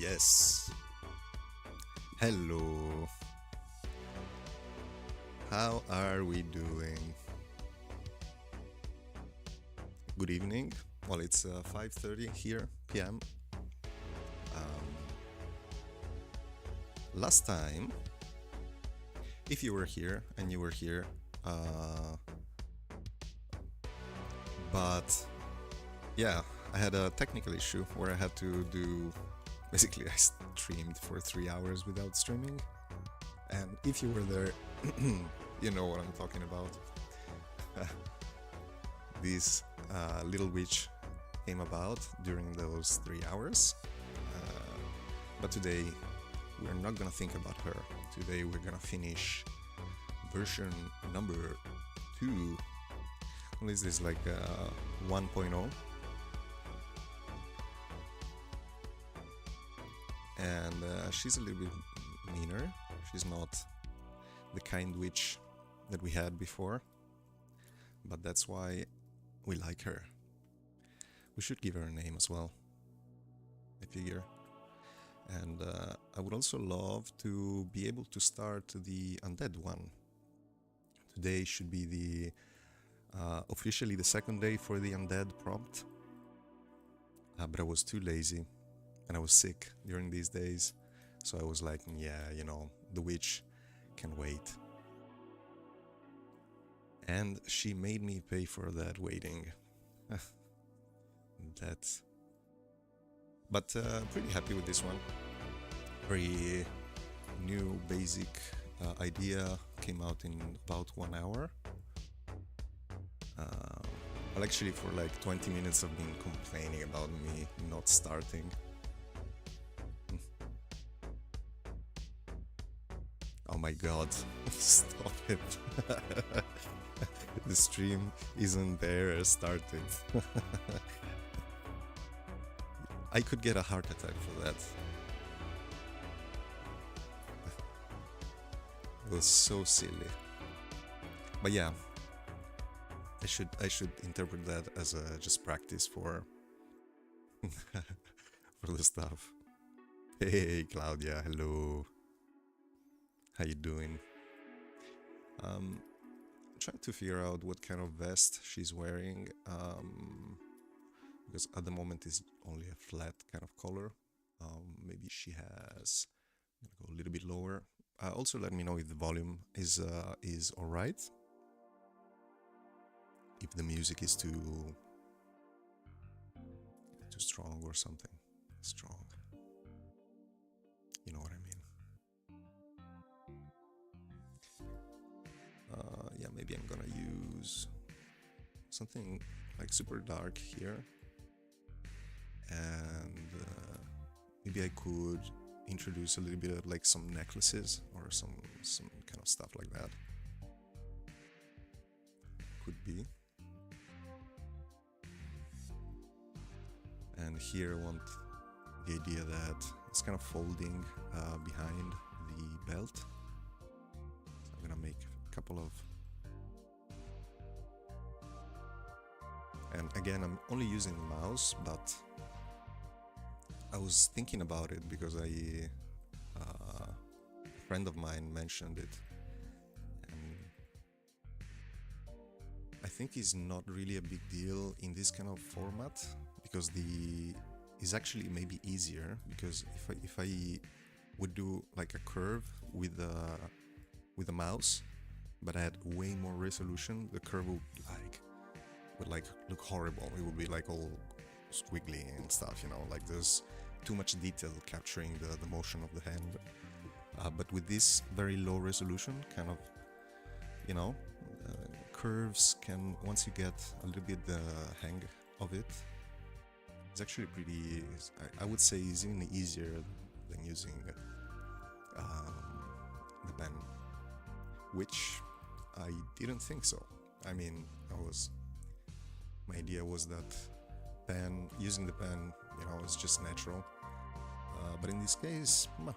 Yes. Hello. How are we doing? Good evening. Well, it's 5:30 here p.m. Um, Last time, if you were here and you were here, uh, but yeah, I had a technical issue where I had to do. Basically, I streamed for 3 hours without streaming, and if you were there, you know what I'm talking about. This little witch came about during those 3 hours. But today we're not gonna think about her. Today we're gonna finish version number 2. This is like 1.0. And she's a little bit meaner. She's not the kind witch that we had before. But that's why we like her. We should give her a name as well, I figure. And I would also love to be able to start the undead one. Today should be the officially the second day for the undead prompt. But I was too lazy and I was sick during these days. So I was like, yeah, you know, the witch can wait. And she made me pay for that waiting. That's... But pretty happy with this one. Very new, basic idea. Came out in about 1 hour. Well, actually, for like 20 minutes I've been complaining about me not starting. Oh my god, stop it. The stream isn't there, started. I could get a heart attack for that. It was so silly. But yeah, I should interpret that as a just practice for for the stuff. Hey Claudia, hello. How you doing? I'm trying to figure out what kind of vest she's wearing. Because at the moment it's only a flat kind of color. Maybe she has. I'm gonna go a little bit lower. Also, let me know if the volume is all right. If the music is too strong or something. Strong. You know what I mean. Yeah, maybe I'm gonna use something like super dark here. And maybe I could introduce a little bit of like some necklaces or some kind of stuff like that. Could be. And here I want the idea that it's kind of folding behind the belt. So I'm gonna make a couple of... And again, I'm only using the mouse, but I was thinking about it because a friend of mine mentioned it, and I think it's not really a big deal in this kind of format because is actually maybe easier, because if I would do like a curve with the mouse, but I had way more resolution, the curve would look horrible. It would be like all squiggly and stuff, you know, like there's too much detail capturing the motion of the hand. But with this very low resolution, kind of, you know, curves can, once you get a little bit the hang of it, it's actually pretty, I would say it's even easier than using the pen, which I didn't think so. I mean, my idea was that using the pen, you know, is just natural. But in this case, it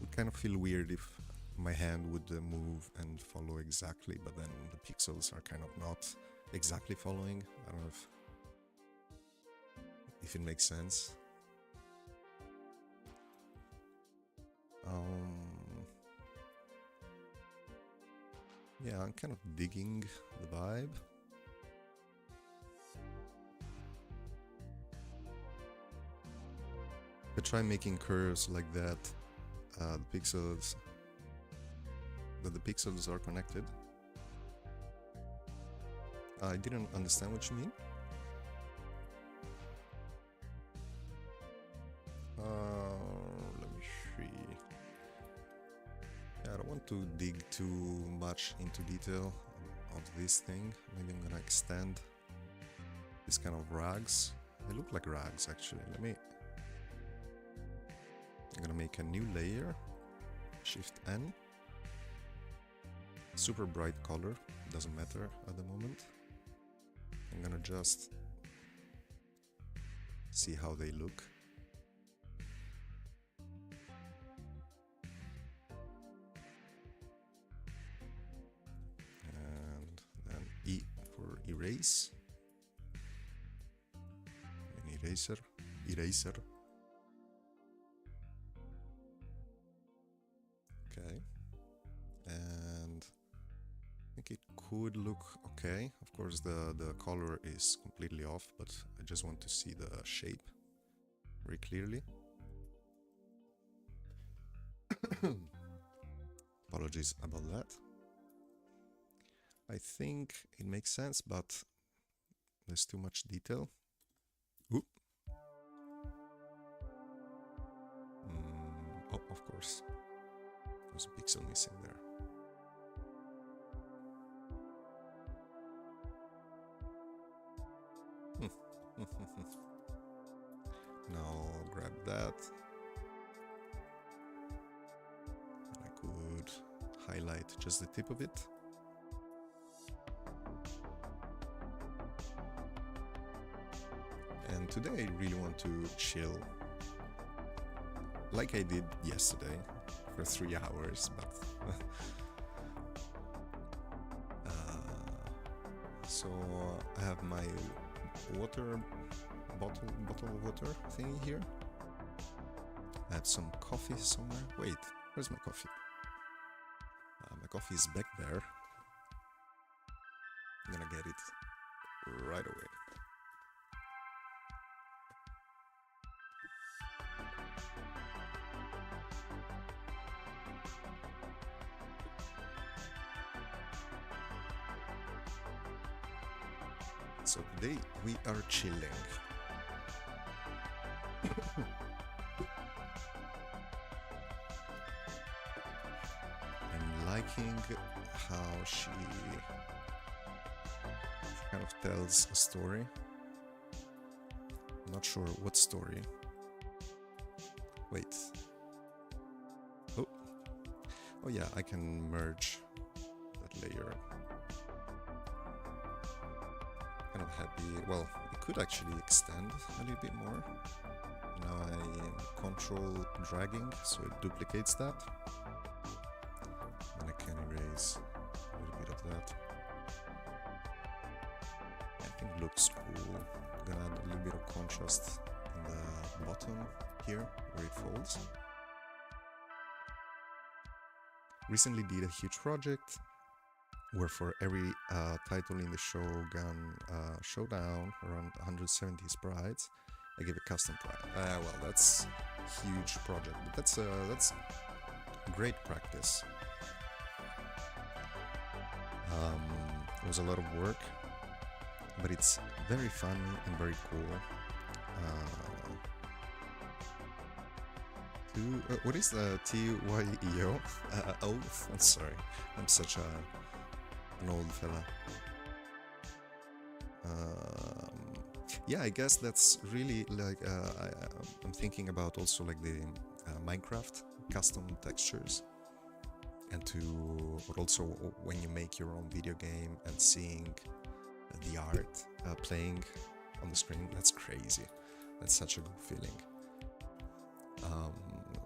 would kind of feel weird if my hand would move and follow exactly, but then the pixels are kind of not exactly following. I don't know if it makes sense. Yeah, I'm kind of digging the vibe. I try making curves like that, the pixels are connected. I didn't understand what you mean. Let me see. Yeah, I don't want to dig too much into detail of this thing. Maybe I'm gonna extend this kind of rags. They look like rags actually. I'm gonna make a new layer. Shift N. Super bright color, doesn't matter at the moment. I'm gonna just see how they look. And then E for erase. An eraser. Okay. And I think it could look okay. Of course the color is completely off, but I just want to see the shape very clearly. Apologies about that. I think it makes sense, but there's too much detail. Oop. Oh, of course. There's a pixel missing there. Now grab that. And I could highlight just the tip of it. And today I really want to chill, like I did yesterday for 3 hours, but so I have my water bottle of water thingy here. I have some coffee somewhere. Wait, where's my coffee? My coffee is back there. I'm gonna get it right away. So today we are chilling. I'm liking how she kind of tells a story. I'm not sure what story. Wait. Oh yeah, I can merge that layer. Kind of happy. Well, it could actually extend a little bit more. Now I control dragging, so it duplicates that. And I can erase a little bit of that. I think it looks cool. I'm gonna add a little bit of contrast in the bottom here, where it folds. Recently did a huge project where for every title in the showdown, around 170 sprites, I give a custom price. Well, that's a huge project, but that's great practice. It was a lot of work, but it's very funny and very cool. What is the TYEO? Oh, I'm sorry, I'm such an old fella. Yeah, I guess that's really like I'm thinking about also like the Minecraft custom textures, and but also when you make your own video game and seeing the art playing on the screen, that's crazy. That's such a good feeling.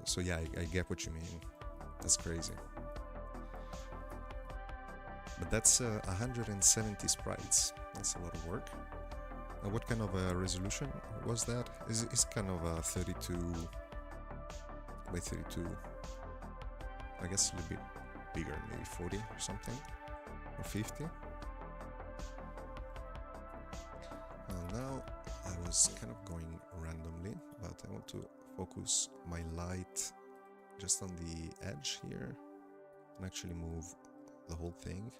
So yeah, I get what you mean. That's crazy. But that's 170 sprites. That's a lot of work. What kind of a resolution was that? Is kind of a 32 by 32. I guess a little bit bigger, maybe 40 or something. or 50. Now I was kind of going randomly, but I want to focus my light just on the edge here and actually move the whole thing.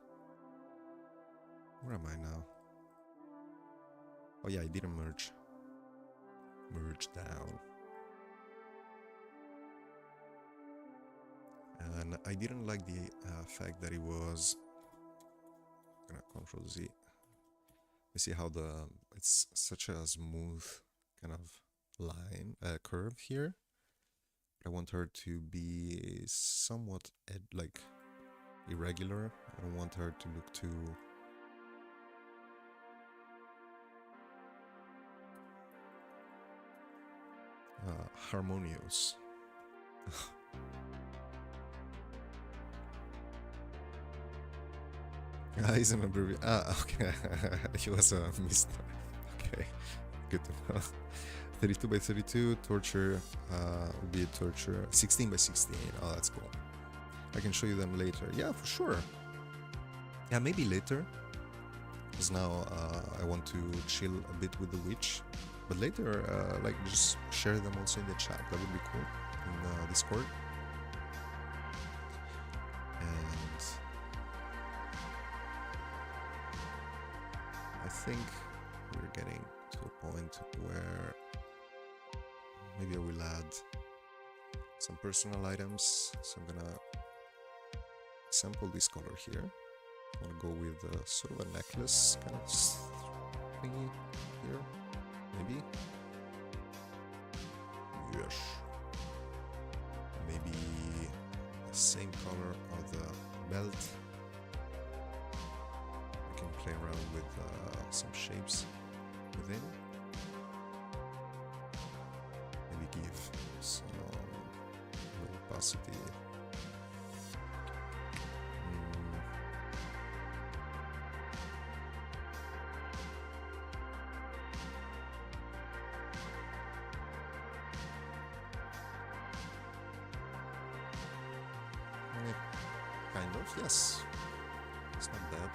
Where am I now? Oh yeah, I didn't merge down. And I didn't like the fact that it was, I'm gonna Control Z. You see how it's such a smooth kind of line, curve here. I want her to be somewhat like irregular. I don't want her to look too harmonious. He's an abbreviation. Okay. He was a mistype. Okay, good to know. 32 by 32 torture will be a torture. 16 by 16. Oh, that's cool. I can show you them later. Yeah, for sure. Yeah, maybe later. Because now I want to chill a bit with the witch. But later, like, just share them also in the chat. That would be cool in Discord. And I think we're getting to a point where maybe I will add some personal items. So I'm gonna sample this color here. I want to go with sort of a necklace kind of thingy here, maybe. Yes. Maybe the same color of the belt. I can play around with some shapes within. Maybe give some opacity. Kind of, yes. It's not bad.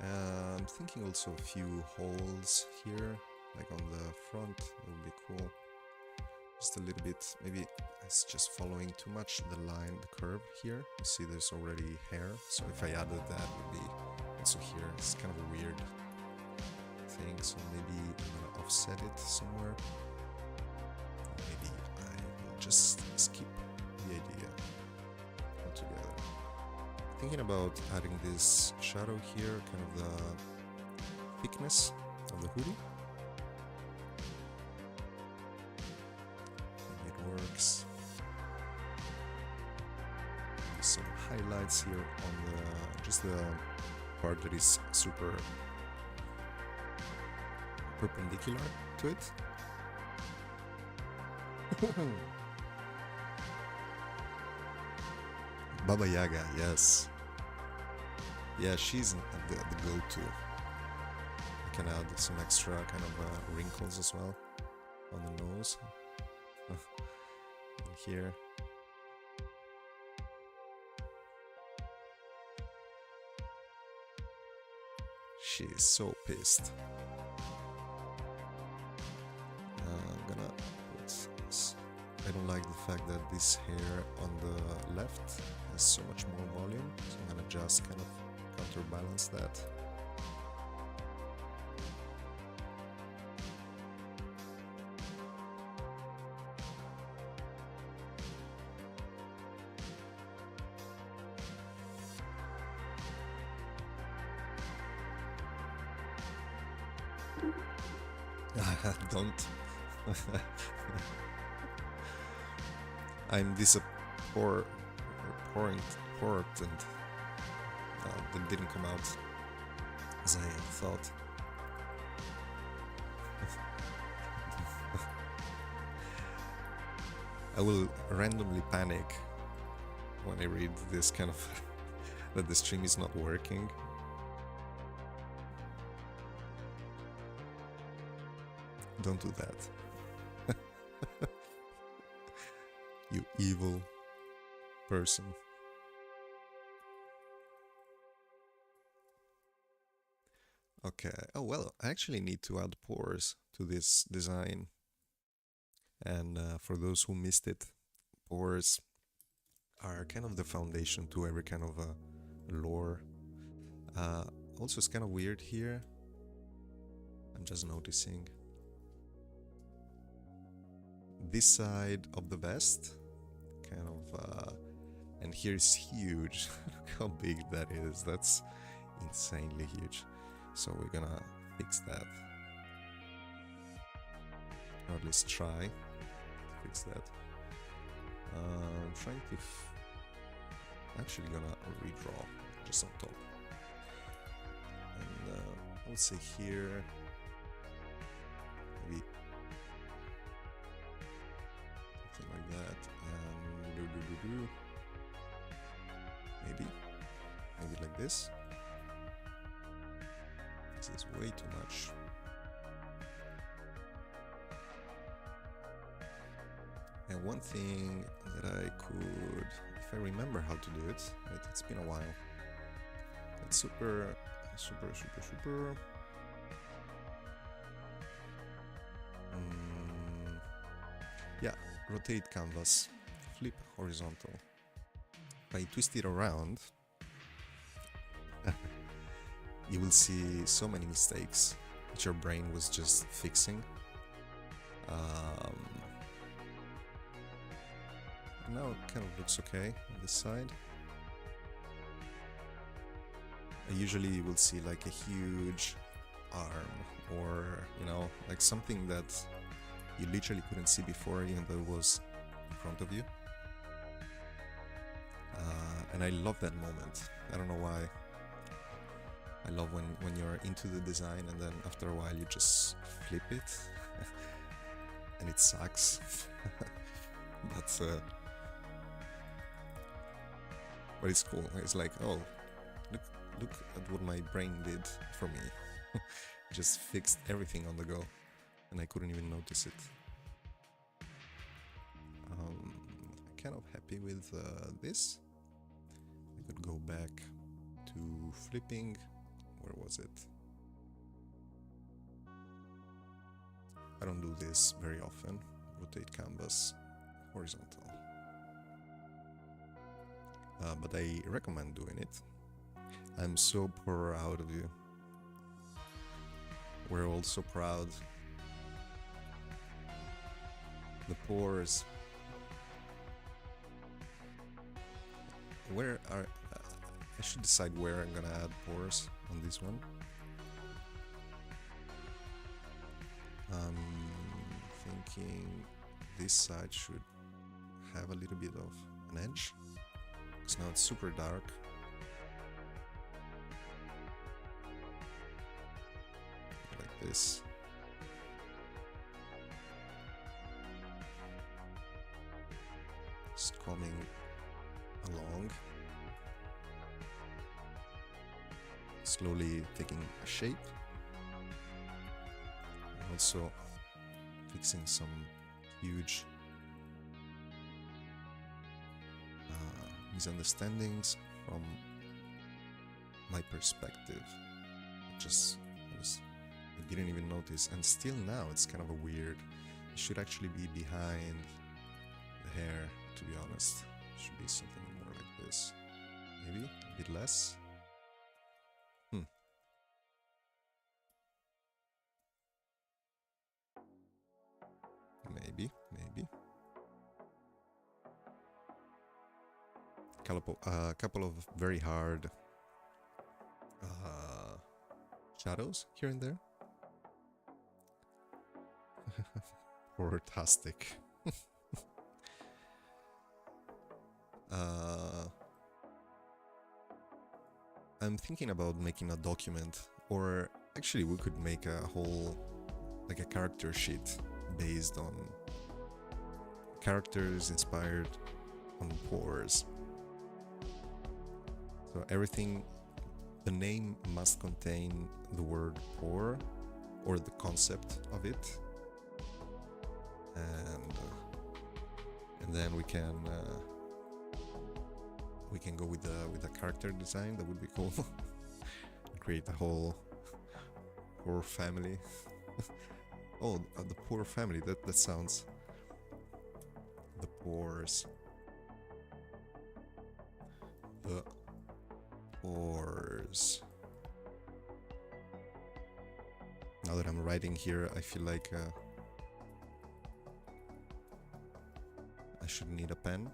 I'm thinking also a few holes here, like on the front. That would be cool. Just a little bit, maybe it's just following too much the line, the curve here. You see there's already hair, so if I added that, it would be also here. It's kind of a weird thing, so maybe I'm gonna offset it somewhere. Maybe I will just skip the idea altogether. Thinking about adding this shadow here, kind of the thickness of the hoodie. Maybe it works. Maybe some highlights here on the just the part that is super perpendicular to it. Baba Yaga, yes. Yeah, she's the go-to. I can add some extra kind of wrinkles as well on the nose. And here. She is so pissed. I'm gonna put this. I don't like the fact that this hair on the left has so much more volume, so I'm gonna just kind of counterbalance that. Don't. I'm disappointed that didn't come out as I thought. I will randomly panic when I read this kind of that the stream is not working. Don't do that. evil person. Okay, oh well, I actually need to add pores to this design. And for those who missed it, pores are kind of the foundation to every kind of lore. Also, it's kind of weird here. I'm just noticing. This side of the vest, kind of, and here is huge. Look how big that is. That's insanely huge. So we're gonna fix that. Or at least try to fix that. I'm trying to... actually gonna redraw just on top. And I would say here... maybe... something like that. And... maybe like this. This is way too much. And one thing that I could, if I remember how to do it, it's been a while. It's super. Yeah, rotate canvas, flip horizontal. If I twist it around, you will see so many mistakes which your brain was just fixing. Now it kind of looks okay on this side. I usually will see like a huge arm, or you know, like something that you literally couldn't see before, even though it was in front of you. And I love that moment. I don't know why. I love when you're into the design and then after a while you just flip it and it sucks. But it's cool. It's like, oh, look at what my brain did for me. Just fixed everything on the go, and I couldn't even notice it. I'm kind of happy with this. I could go back to flipping. Where was it? I don't do this very often. Rotate canvas horizontal. But I recommend doing it. I'm so proud of you. We're all so proud. The pores. Where are... I should decide where I'm gonna add pores on this one. I'm thinking this side should have a little bit of an edge. Because now it's super dark. Like this. Just coming along. Slowly taking a shape. And also fixing some huge misunderstandings from my perspective. I didn't even notice, and still now it's kind of a weird. It should actually be behind the hair, to be honest. It should be something more like this. Maybe a bit less. Maybe. Couple of very hard shadows here and there. Fantastic. I'm thinking about making a document, or actually we could make a whole, like a character sheet based on characters inspired on pores. So everything, the name must contain the word pore or the concept of it, and And then we can go with the character design. That would be cool. Create a whole poor family. Oh, the poor family. That sounds. The pores. The pores. Now that I'm writing here, I feel like I shouldn't need a pen,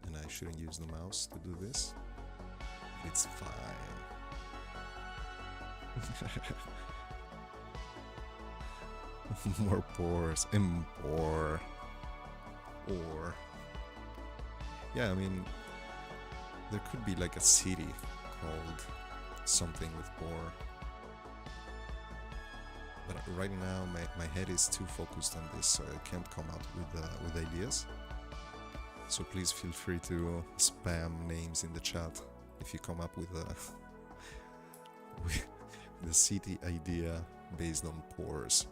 and I shouldn't use the mouse to do this. It's fine. More pores. Impore. Or. Yeah, I mean, there could be like a city called something with pore. But right now, my head is too focused on this, so I can't come out with ideas. So please feel free to spam names in the chat if you come up with the city idea based on pores.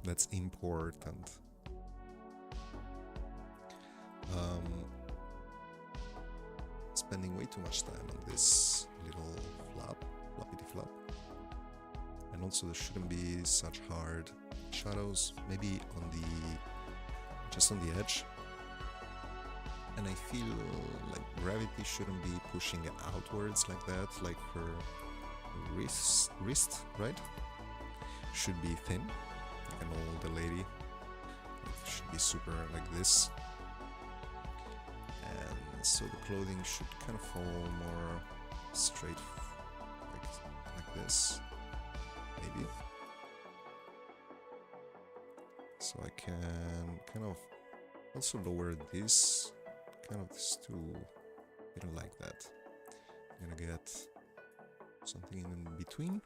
That's important. Spending way too much time on this little floppity flop. And also there shouldn't be such hard shadows, maybe just on the edge. And I feel like gravity shouldn't be pushing it outwards like that, like her wrist, right? Should be thin, like an older lady. It should be super like this. And so the clothing should kind of fall more straight, like this, maybe. So I can kind of also lower this, kind of this too. I don't like that. I'm gonna get something in between.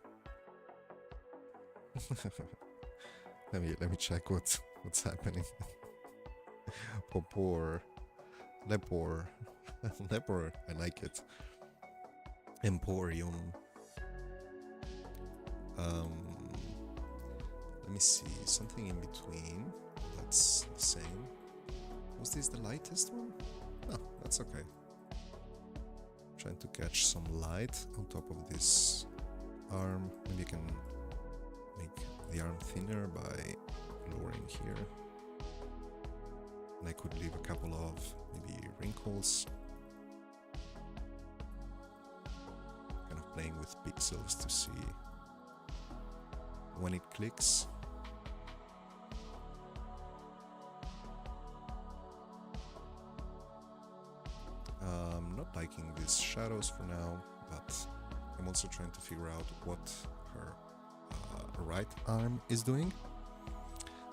let me check what's happening. Popor, lepor, lepor. I like it. Emporium. Let me see, something in between. That's the same. Was this the lightest one? No, that's okay. Trying to catch some light on top of this arm. Maybe I can make the arm thinner by lowering here. And I could leave a couple of maybe wrinkles. Kind of playing with pixels to see when it clicks. Not liking these shadows for now, but I'm also trying to figure out what her right arm is doing.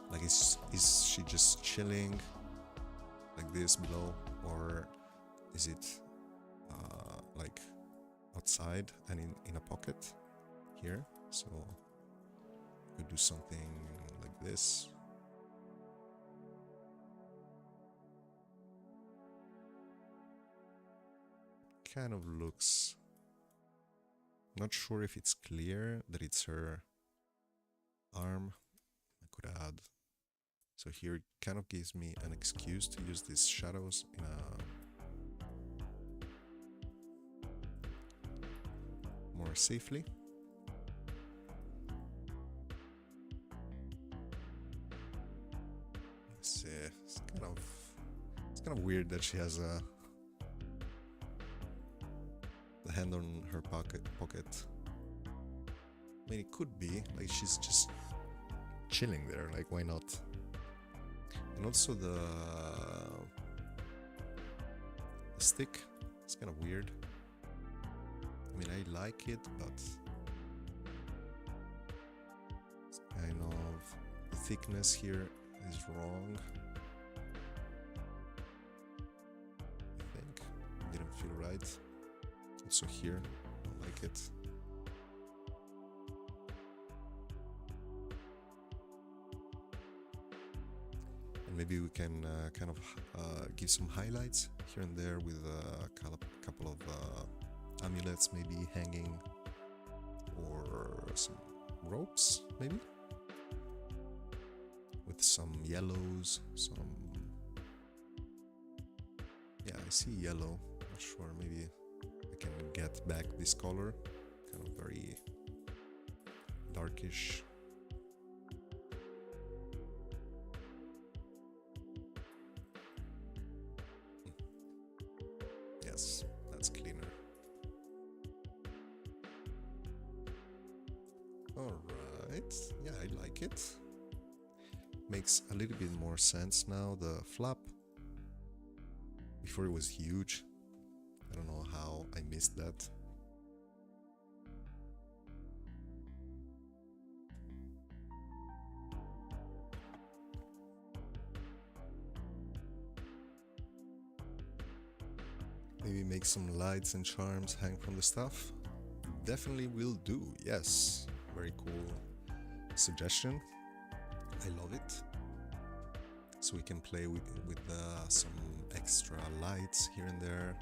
Like, is she just chilling like this below, or is it like outside and in a pocket here? So could do something like this. Kind of looks, not sure if it's clear that it's her arm. I could add, so here it kind of gives me an excuse to use these shadows in a more safely. Let's see, it's kind of weird that she has a hand on her pocket. I mean, it could be like she's just chilling there, like why not? And also the stick, it's kind of weird. I mean, I like it, but it's kind of, the thickness here is wrong. I think it didn't feel right. Also here, I don't like it. And maybe we can kind of give some highlights here and there with a couple of amulets maybe hanging, or some ropes maybe, with with some yellows, some... Yeah, I see yellow. Not sure, maybe I can get back this color. Kind of very darkish. Yes, that's cleaner. Alright, yeah, I like it. Makes a little bit more sense now, the flap. Before it was huge. I don't know how I missed that. Maybe make some lights and charms hang from the stuff. Definitely will do, yes. Very cool suggestion. I love it. So we can play with some extra lights here and there.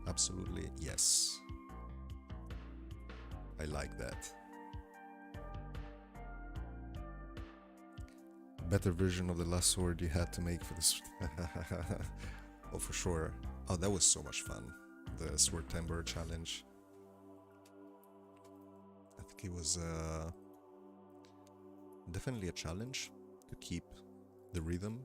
Absolutely, yes. I like that. Better version of the last sword you had to make for this. Oh, for sure. Oh, that was so much fun. The Sword Timber challenge. I think it was definitely a challenge to keep the rhythm.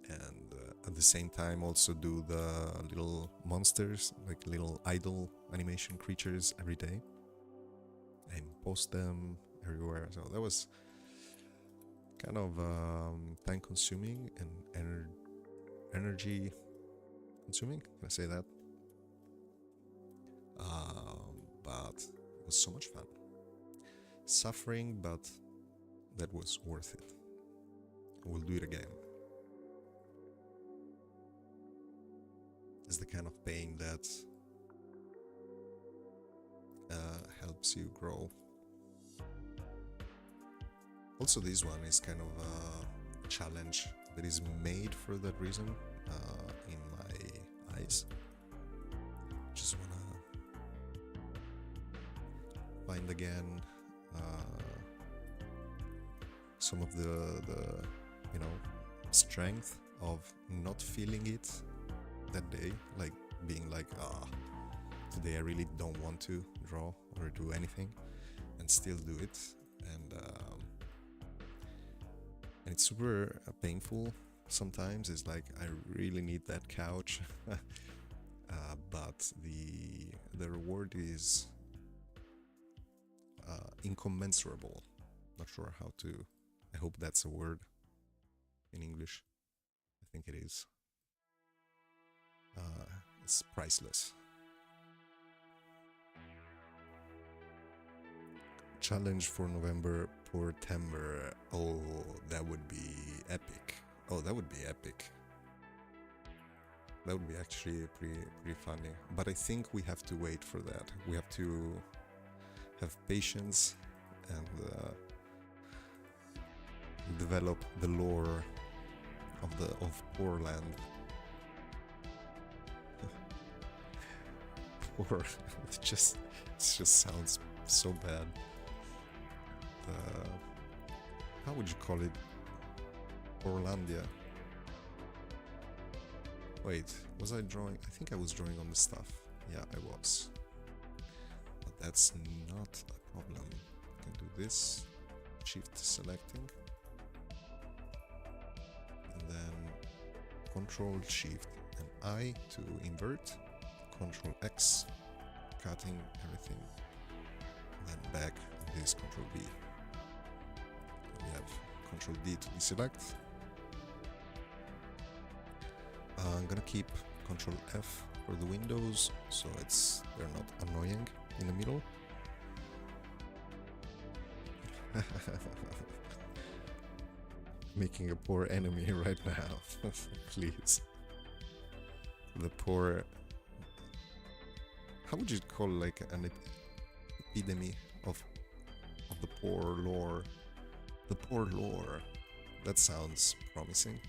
And at the same time also do the little monsters, like little idle animation creatures every day. And post them everywhere. So that was kind of time consuming and energy consuming, can I say that? But it was so much fun. Suffering, but that was worth it. We'll do it again. It's the kind of pain that helps you grow. Also, this one is kind of a challenge that is made for that reason in my eyes. Just wanna find again some of the you know, strength of not feeling it that day, like being like, today I really don't want to draw or do anything, and still do it. And it's super painful sometimes. It's like I really need that couch, but the reward is incommensurable. Not sure how to. I hope that's a word in English. I think it is. It's priceless. Challenge for November, Portember. Oh, that would be epic. Oh, that would be epic. That would be actually pretty funny. But I think we have to wait for that. We have to have patience and develop the lore of Portland. Poor. It just sounds so bad. How would you call it? Portlandia. Wait, was I drawing? I think I was drawing on the stuff. Yeah, I was. But that's not a problem. I can do this. Shift selecting. And then Control Shift and I to invert. Control X, cutting everything. And then back, and this Control B. We have Control D to deselect. I'm gonna keep Control F for the windows, so they're not annoying in the middle. Making a poor enemy right now, please. The poor. How would you call like an epidemic of the poor lore? The poor lore. That sounds promising.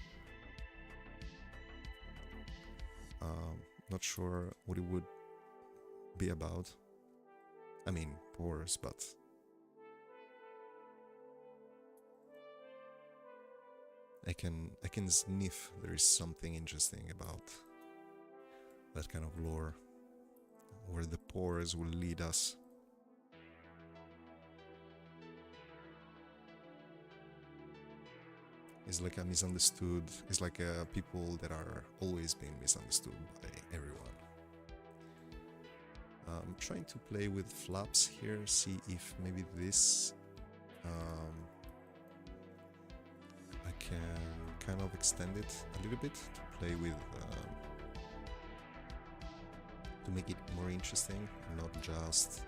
Not sure what it would be about. I mean, pores, but I can sniff there is something interesting about that kind of lore, where the pores will lead us. It's like a misunderstood, it's like people that are always being misunderstood by everyone. I'm trying to play with flaps here, see if maybe this I can kind of extend it a little bit to play with, to make it more interesting, not just,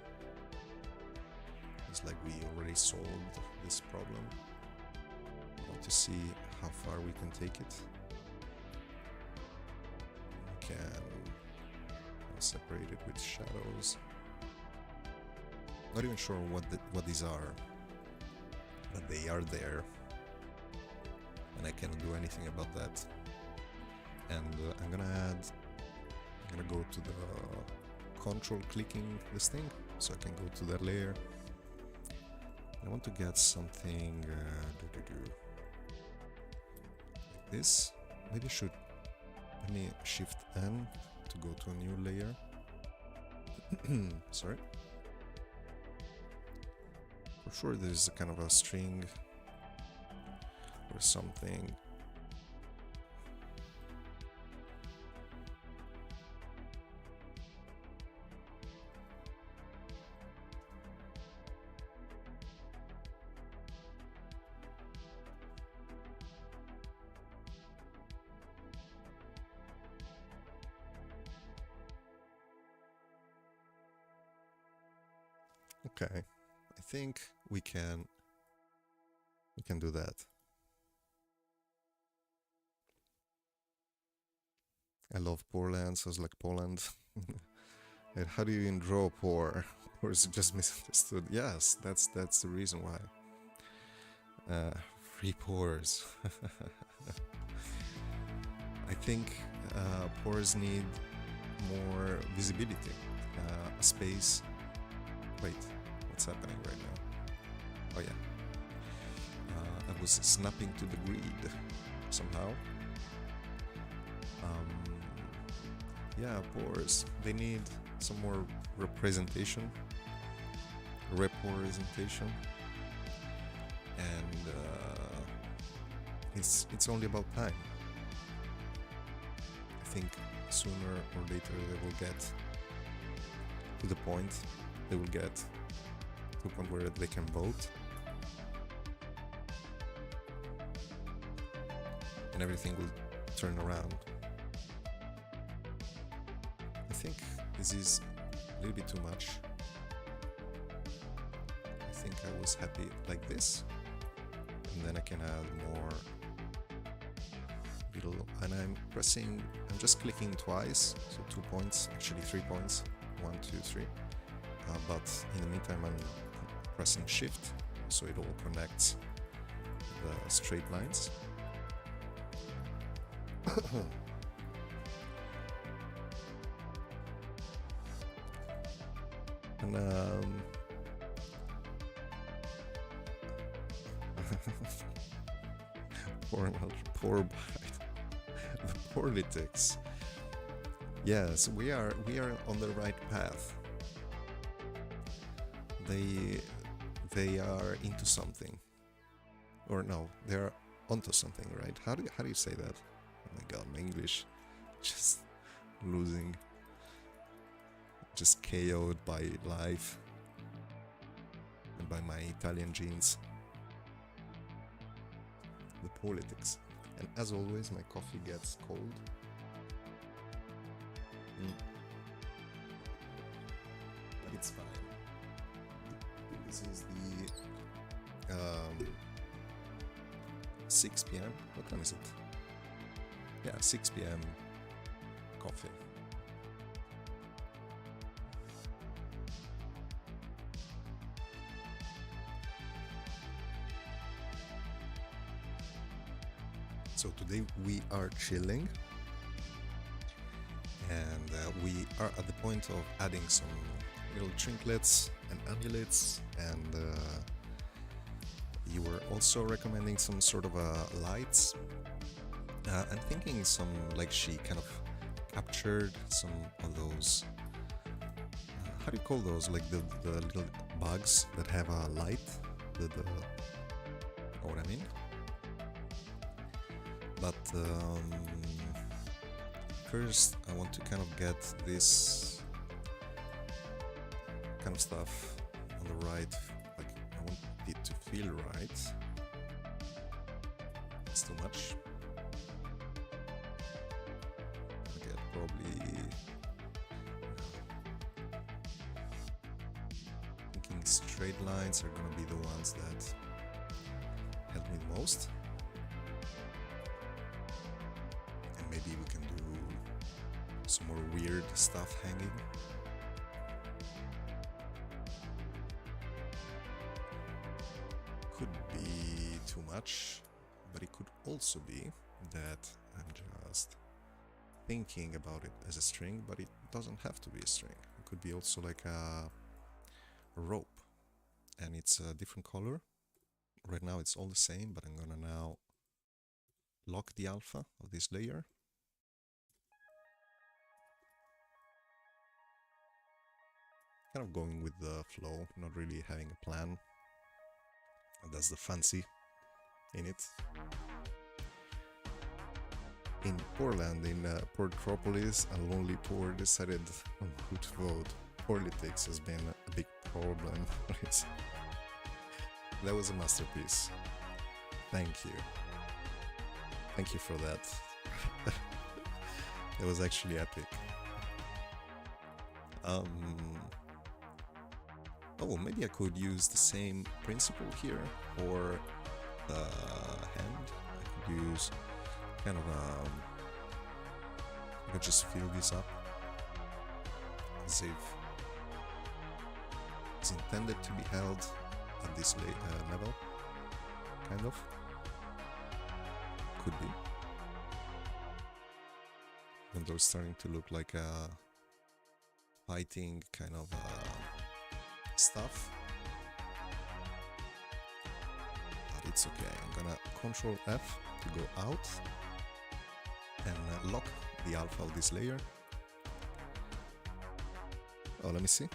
it's like we already solved this problem. I want to see how far we can take it. We can separate it with shadows. Not even sure what these are, but they are there, and I cannot do anything about that. And I'm gonna go to the control clicking this thing, so I can go to that layer. I want to get something like this. Maybe I should, let me shift N to go to a new layer. Sorry. For sure there's a kind of a string or something. Okay, I think we can do that. I love Poreland, sounds like Poland. And how do you even draw pore? Or is it just misunderstood? Yes, that's the reason why. Free pores. I think pores need more visibility, space. Wait, what's happening right now? Oh yeah. I was snapping to the grid somehow. Yeah, pores. They need some more representation. Representation. And it's only about time. I think sooner or later they will get to the point. They will get to a point where they can vote. And everything will turn around. I think this is a little bit too much. I think I was happy like this. And then I can add more little, and I'm just clicking twice, so 2 points, actually 3 points, 1, 2, 3. But in the meantime I'm pressing shift, so it all connects the straight lines. And poor bite. The politics. Yes, we are on the right path. They are into something, or no, they are onto something, right? How do you say that? Oh my god, my English just losing, just KO'd by life and by my Italian genes. The politics. And as always, my coffee gets cold. But it's fine. This is the 6 p.m. What time is it? Yeah, 6 p.m. coffee. So today we are chilling, and we are at the point of adding some little trinkets and amulets and You were also recommending some sort of lights. I'm thinking some, like she kind of captured some of those, how do you call those, like the little bugs that have a light, you know what I mean? But first I want to kind of get this kind of stuff on the right, like I want it to feel right. It's too much. Okay, probably thinking straight lines are gonna be the ones that help me the most. And maybe we can do some more weird stuff hanging. Could be too much, but it could also be that I'm just thinking about it as a string, but it doesn't have to be a string. It could be also like a rope, and it's a different color. Right now it's all the same, but I'm gonna now lock the alpha of this layer. Kind of going with the flow, not really having a plan. And that's the fancy in it. In Portland, in Portropolis, a lonely poor decided on who to vote. Politics has been a big problem. That was a masterpiece. Thank you. Thank you for that. That was actually epic. Oh, maybe I could use the same principle here for the hand. I could use kind of I could just fill this up as if it's intended to be held at this level, kind of. Could be. And they're starting to look like a fighting kind of stuff, but it's okay. I'm gonna Control F to go out and lock the alpha of this layer. Oh, let me see.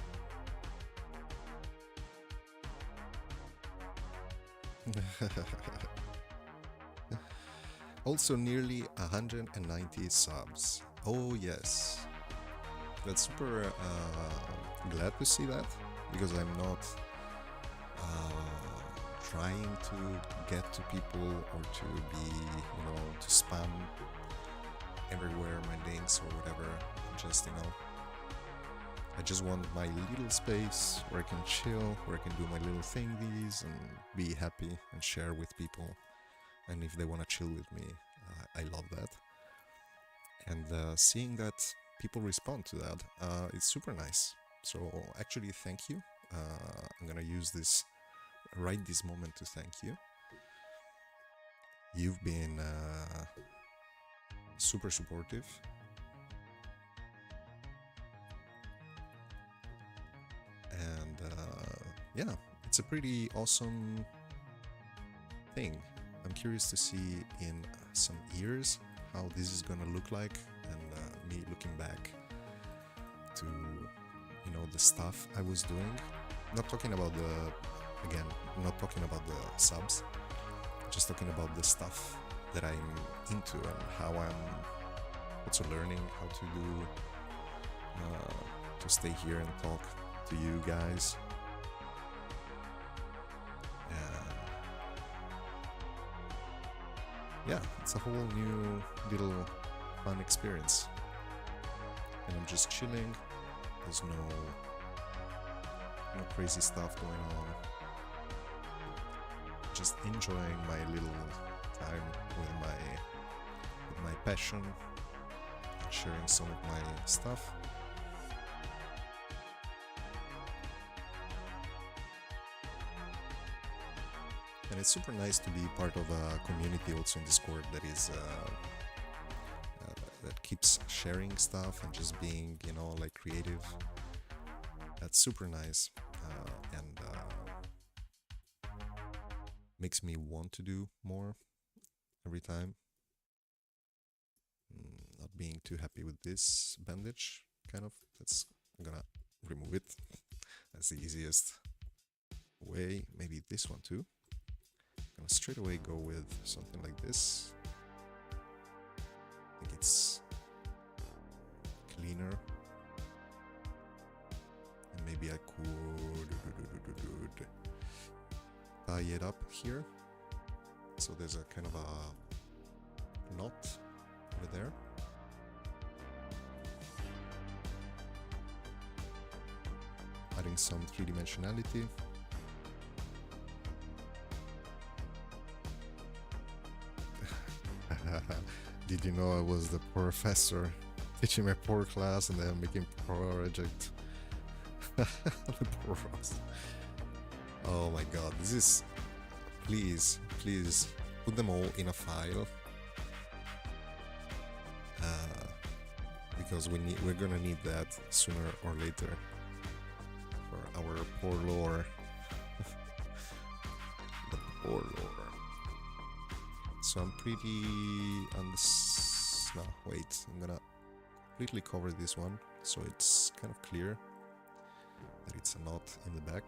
Also nearly 190 subs. Oh yes, that's super glad to see that, because I'm not trying to get to people or to be, you know, to spam everywhere my links or whatever. Just, you know, I just want my little space where I can chill, where I can do my little thingies and be happy and share with people. And if they want to chill with me, I love that. And seeing that people respond to that, it's super nice. So actually, thank you. I'm gonna use this right this moment to thank you. You've been super supportive. And yeah, it's a pretty awesome thing. I'm curious to see in some years how this is gonna look like, and me looking back to, you know, the stuff I was doing. Not talking about not talking about the subs, just talking about the stuff that I'm into and how I'm also learning how to do, to stay here and talk to you guys. Yeah, it's a whole new little fun experience. And I'm just chilling. There's no crazy stuff going on. Just enjoying my little time with my passion, and sharing some of my stuff. And it's super nice to be part of a community also in Discord that is that keeps sharing stuff and just being, you know, like creative. That's super nice. And makes me want to do more every time. Not being too happy with this bandage, kind of. I'm gonna remove it. That's the easiest way. Maybe this one too. I'm gonna straight away go with something like this. I think it's cleaner. And maybe I could tie it up here. So there's a kind of a knot over there. Adding some three-dimensionality. Did you know I was the professor teaching my poor class and then making project? The poor Ross. Oh my god, this is... Please put them all in a file. Because we're gonna need that sooner or later for our poor lore. The poor lore. So I'm pretty on this. No, wait. I'm gonna completely cover this one so it's kind of clear that it's a knot in the back.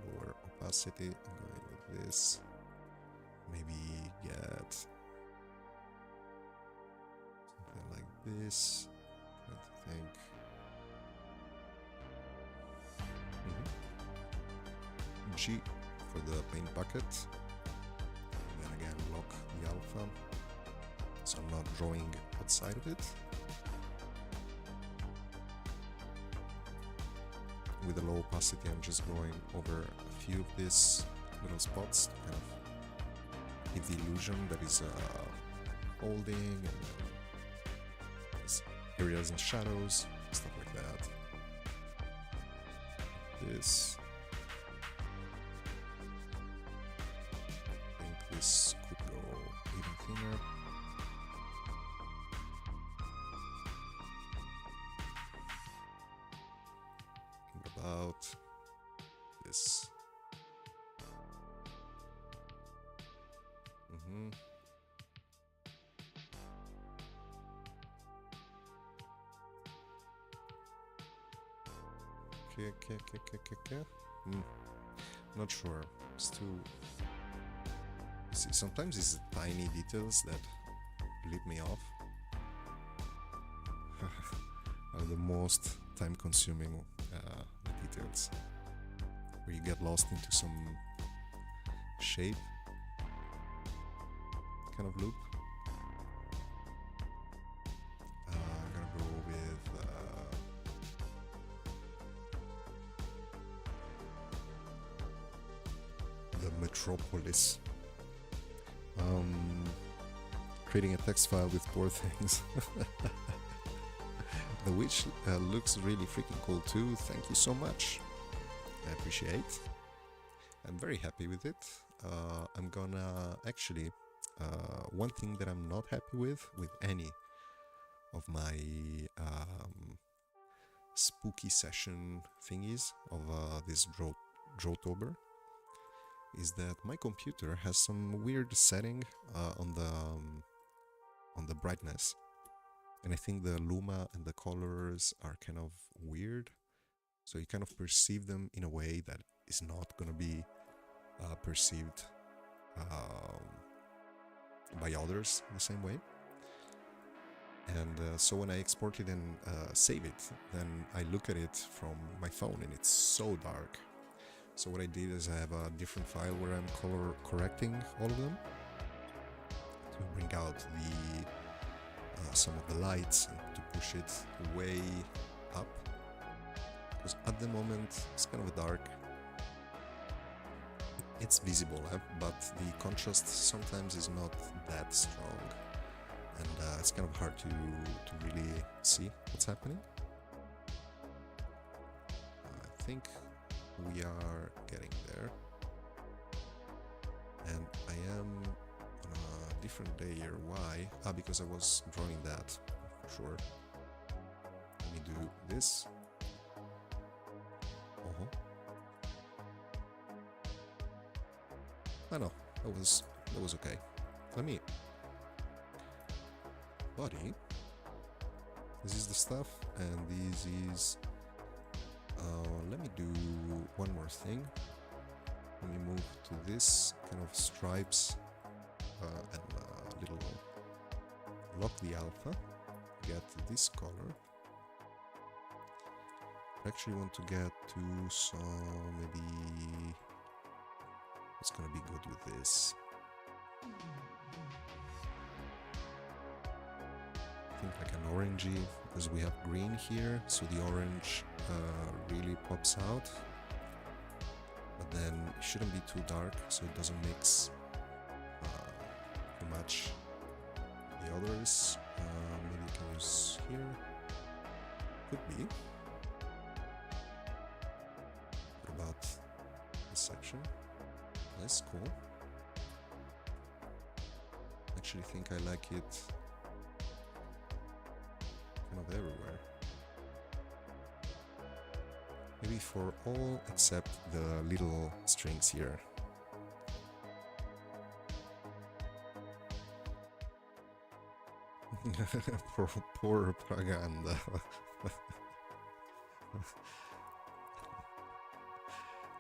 Lower opacity. I'm going with this. Maybe get something like this. Trying to think. G for the paint bucket. And then again lock the alpha. So I'm not drawing outside of it. With a low opacity, I'm just going over a few of these little spots to kind of give the illusion that is folding, and there's areas and shadows, stuff like that. This. I think this could go even cleaner. About this. Okay. Not sure. It's too... See, sometimes it's the tiny details that lead me off. Are the most time-consuming details, where you get lost into some shape kind of loop. I'm gonna go with the Metropolis. Creating a text file with poor things. The witch looks really freaking cool too. Thank you so much. I appreciate. I'm very happy with it. I'm gonna actually... one thing that I'm not happy with any of my spooky session thingies of this Drawtober is that my computer has some weird setting on the brightness. And I think the luma and the colors are kind of weird. So you kind of perceive them in a way that is not going to be perceived by others the same way. And so when I export it and save it, then I look at it from my phone and it's so dark. So what I did is I have a different file where I'm color correcting all of them to bring out the some of the lights and to push it way up, because at the moment it's kind of dark. It's visible, but the contrast sometimes is not that strong, and it's kind of hard to really see what's happening. I think we are getting there, and I am on a different layer. Why? Because I was drawing that, for sure. Let me do this. Oh no, that was okay. Let me body. This is the stuff, and this is. Let me do one more thing. Let me move to this kind of stripes and little lock the alpha. Get this color. I actually want to get to some maybe. What's gonna be good with this? I think like an orangey, because we have green here, so the orange really pops out. But then it shouldn't be too dark, so it doesn't mix too much the others. Maybe you can use here. Could be. What about this section? That's cool. Actually think I like it kind of everywhere. Maybe for all except the little strings here. Poor propaganda.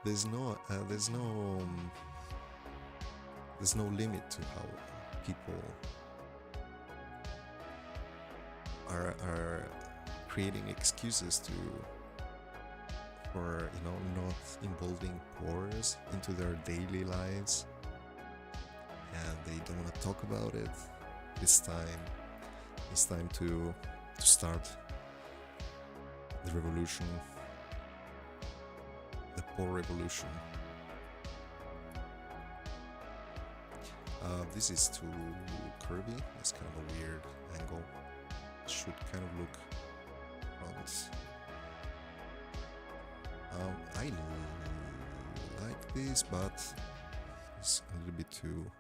There's no limit to how people are creating excuses for not involving pores into their daily lives, and they don't want to talk about it. It's time to start the revolution, the pore revolution. This is too curvy. It's kind of a weird angle. It should kind of look front. I like this, but it's a little bit too.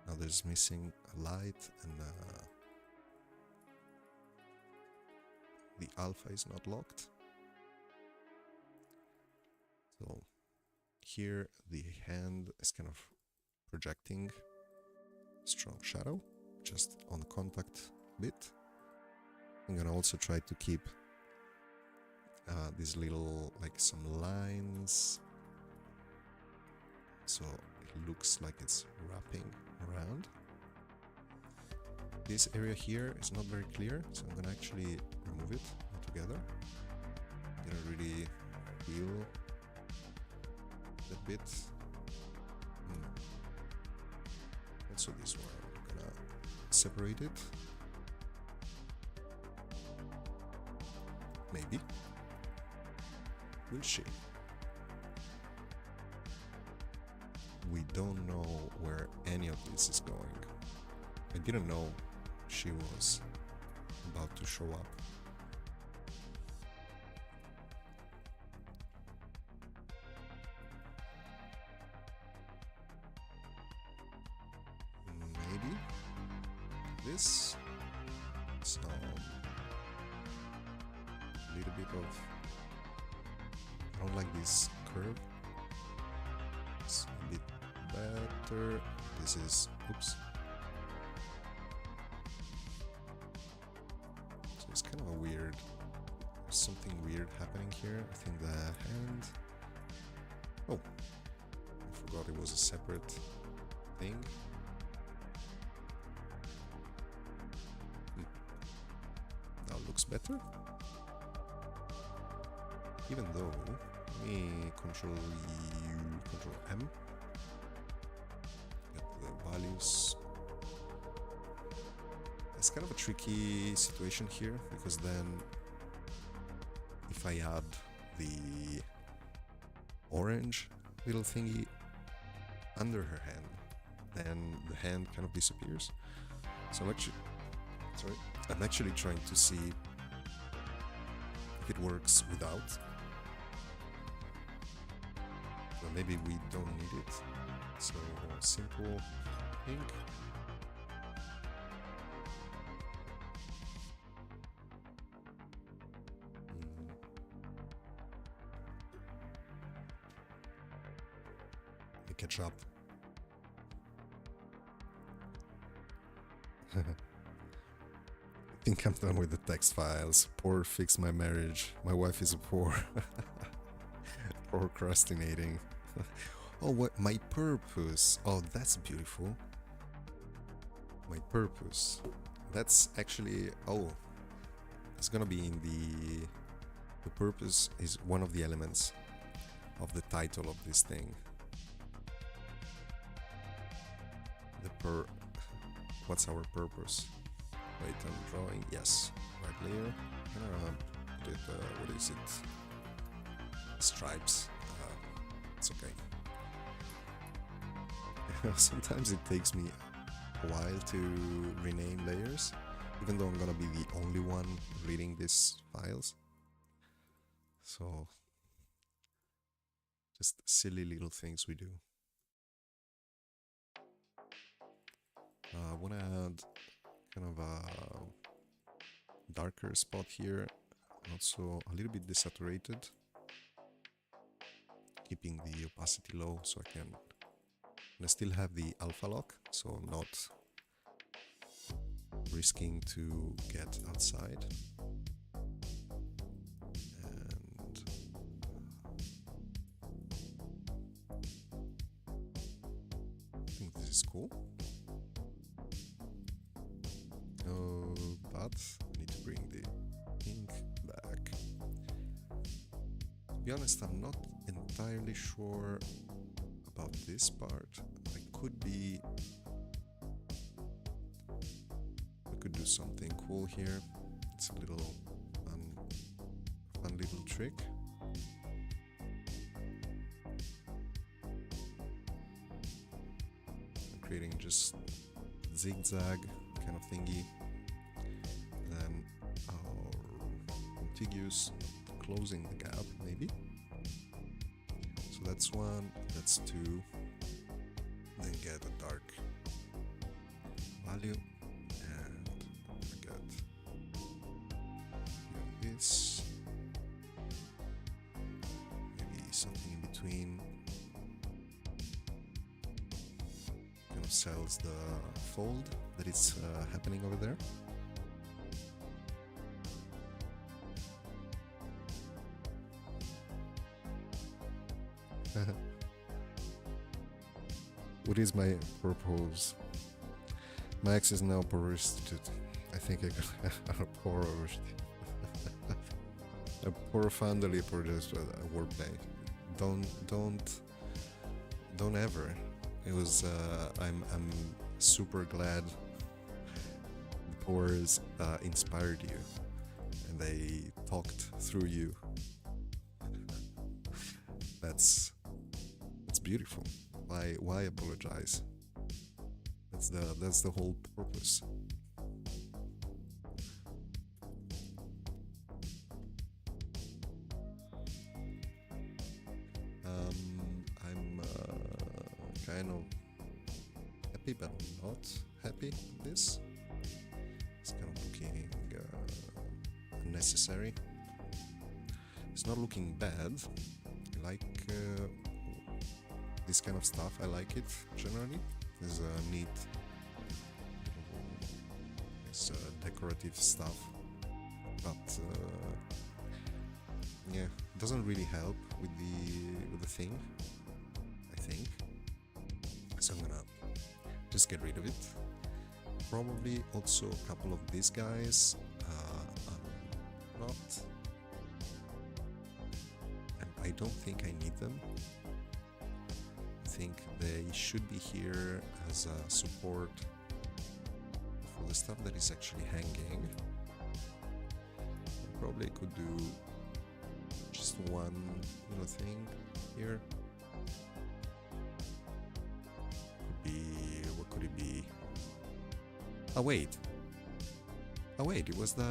Now there's missing a light, and the alpha is not locked. So here the hand is kind of projecting strong shadow just on the contact bit. I'm gonna also try to keep these little, like, some lines, so it looks like it's wrapping around. This area here is not very clear, so I'm gonna actually remove it altogether. I'm gonna really feel that bit. Also this one, I'm gonna separate it. Maybe. We'll see. We don't know where any of this is going. I didn't know she was about to show up. Maybe this, some little bit of, I don't like this curve. It's a bit better. This is, oops. So it's kind of a weird, there's something weird happening here. I think the hand, oh, I forgot it was a separate thing. Now looks better. Even though, let me Control U, Control M. Get the values. It's kind of a tricky situation here, because then if I add the orange little thingy under her hand, then the hand kind of disappears. So I'm actually trying to see if it works without. But maybe we don't need it. So simple ink. catch up. I think I'm done with the text files. Poor fix my marriage. My wife is a poor. Procrastinating. Oh, what? My purpose. Oh, that's beautiful. My purpose. That's actually... Oh. It's gonna be in the... The purpose is one of the elements of the title of this thing. What's our purpose? Wait, I'm drawing. Yes, right layer. What is it? Stripes. It's okay. Sometimes it takes me a while to rename layers, even though I'm gonna be the only one reading these files. So, just silly little things we do. I want to add kind of a darker spot here, also a little bit desaturated, keeping the opacity low so I can... And I still have the alpha lock, so I'm not risking to get outside. And I think this is cool. But I need to bring the ink back. To be honest, I'm not entirely sure about this part. I could do something cool here. It's a little fun little trick. I'm creating just zigzag kind of thingy. Then contiguous, closing the gap maybe. So that's one, that's two. Then get a dark value and I get this. Maybe something in between. Kind of sells the fold that is happening over there. What is my purpose? My ex is now prostitute. I think I got a profoundly produced wordplay. Don't ever. It was. I'm super glad the pores inspired you, and they talked through you. That's beautiful. Why apologize? That's the whole purpose. I'm kind of happy, but not happy with this. It's kind of looking unnecessary. It's not looking bad. I like this kind of stuff. I like it generally. There's a neat, it's decorative stuff, but yeah, it doesn't really help with the thing, I think. So I'm gonna just get rid of it. Probably also a couple of these guys. I don't think I need them. I think they should be here as a support for the stuff that is actually hanging. I probably could do just one little thing here. What could it be? Oh wait, it was the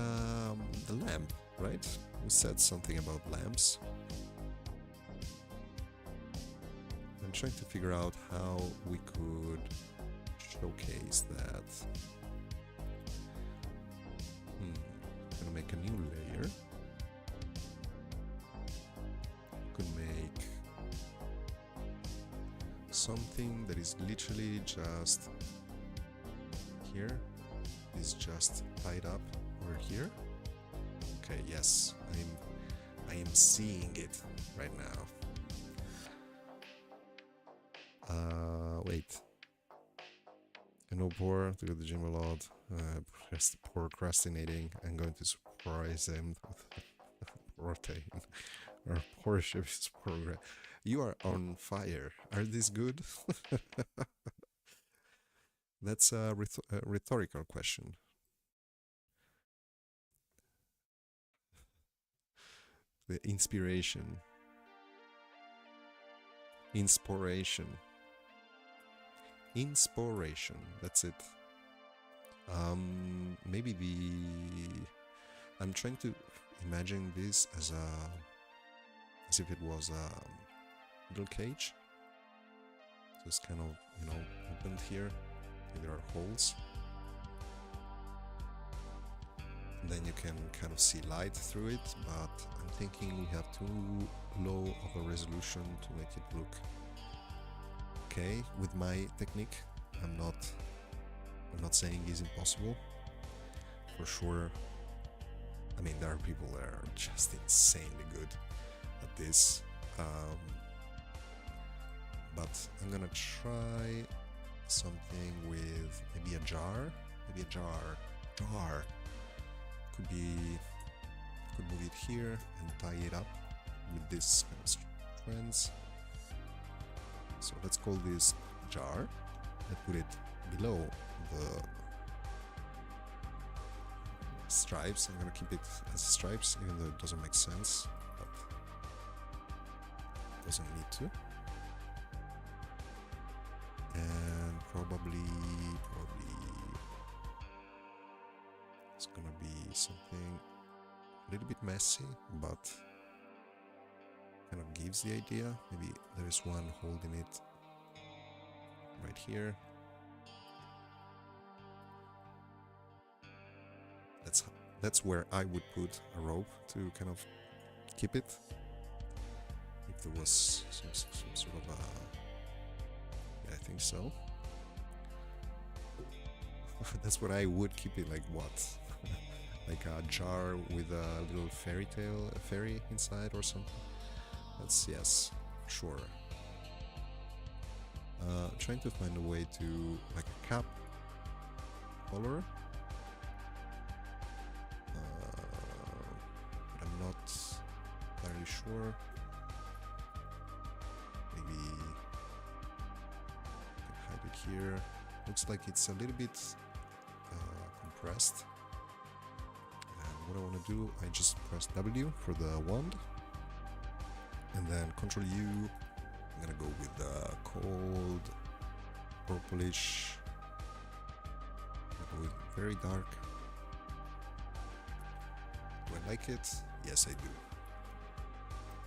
lamp, right? We said something about lamps. I'm trying to figure out how we could showcase that. Gonna make a new layer. Could make something that is literally just here, is just tied up over here. Okay, yes, I am seeing it right now. Wait. I know poor to go to the gym a lot. Procrastinating. I'm going to surprise him with protein or Porsche program. You are on fire. Are these good? That's a rhetorical question. The inspiration. Inspiration. Inspiration. That's it. Maybe I'm trying to imagine this as if it was a little cage. So it's kind of, you know, opened here. There are holes. And then you can kind of see light through it, but I'm thinking we have too low of a resolution to make it look okay with my technique. I'm not saying it's impossible. For sure. I mean, there are people that are just insanely good at this. But I'm gonna try something with maybe a jar. Could move it here and tie it up with this kind of strands. So let's call this jar and put it below the stripes. I'm gonna keep it as stripes, even though it doesn't make sense, but it doesn't need to. And probably it's gonna be something a little bit messy, but kind of gives the idea. Maybe there is one holding it right here. That's where I would put a rope to kind of keep it. If there was some sort of a... Yeah, I think so. That's what I would keep it, like what? Like a jar with a little fairy inside or something. That's, yes, sure. Trying to find a way to, like a cap color. But I'm not entirely sure. Maybe I can hide it here. Looks like it's a little bit compressed. And what I want to do, I just press W for the wand. And then Ctrl U. I'm gonna go with the cold purplish. I'm gonna go with very dark. Do I like it? Yes, I do.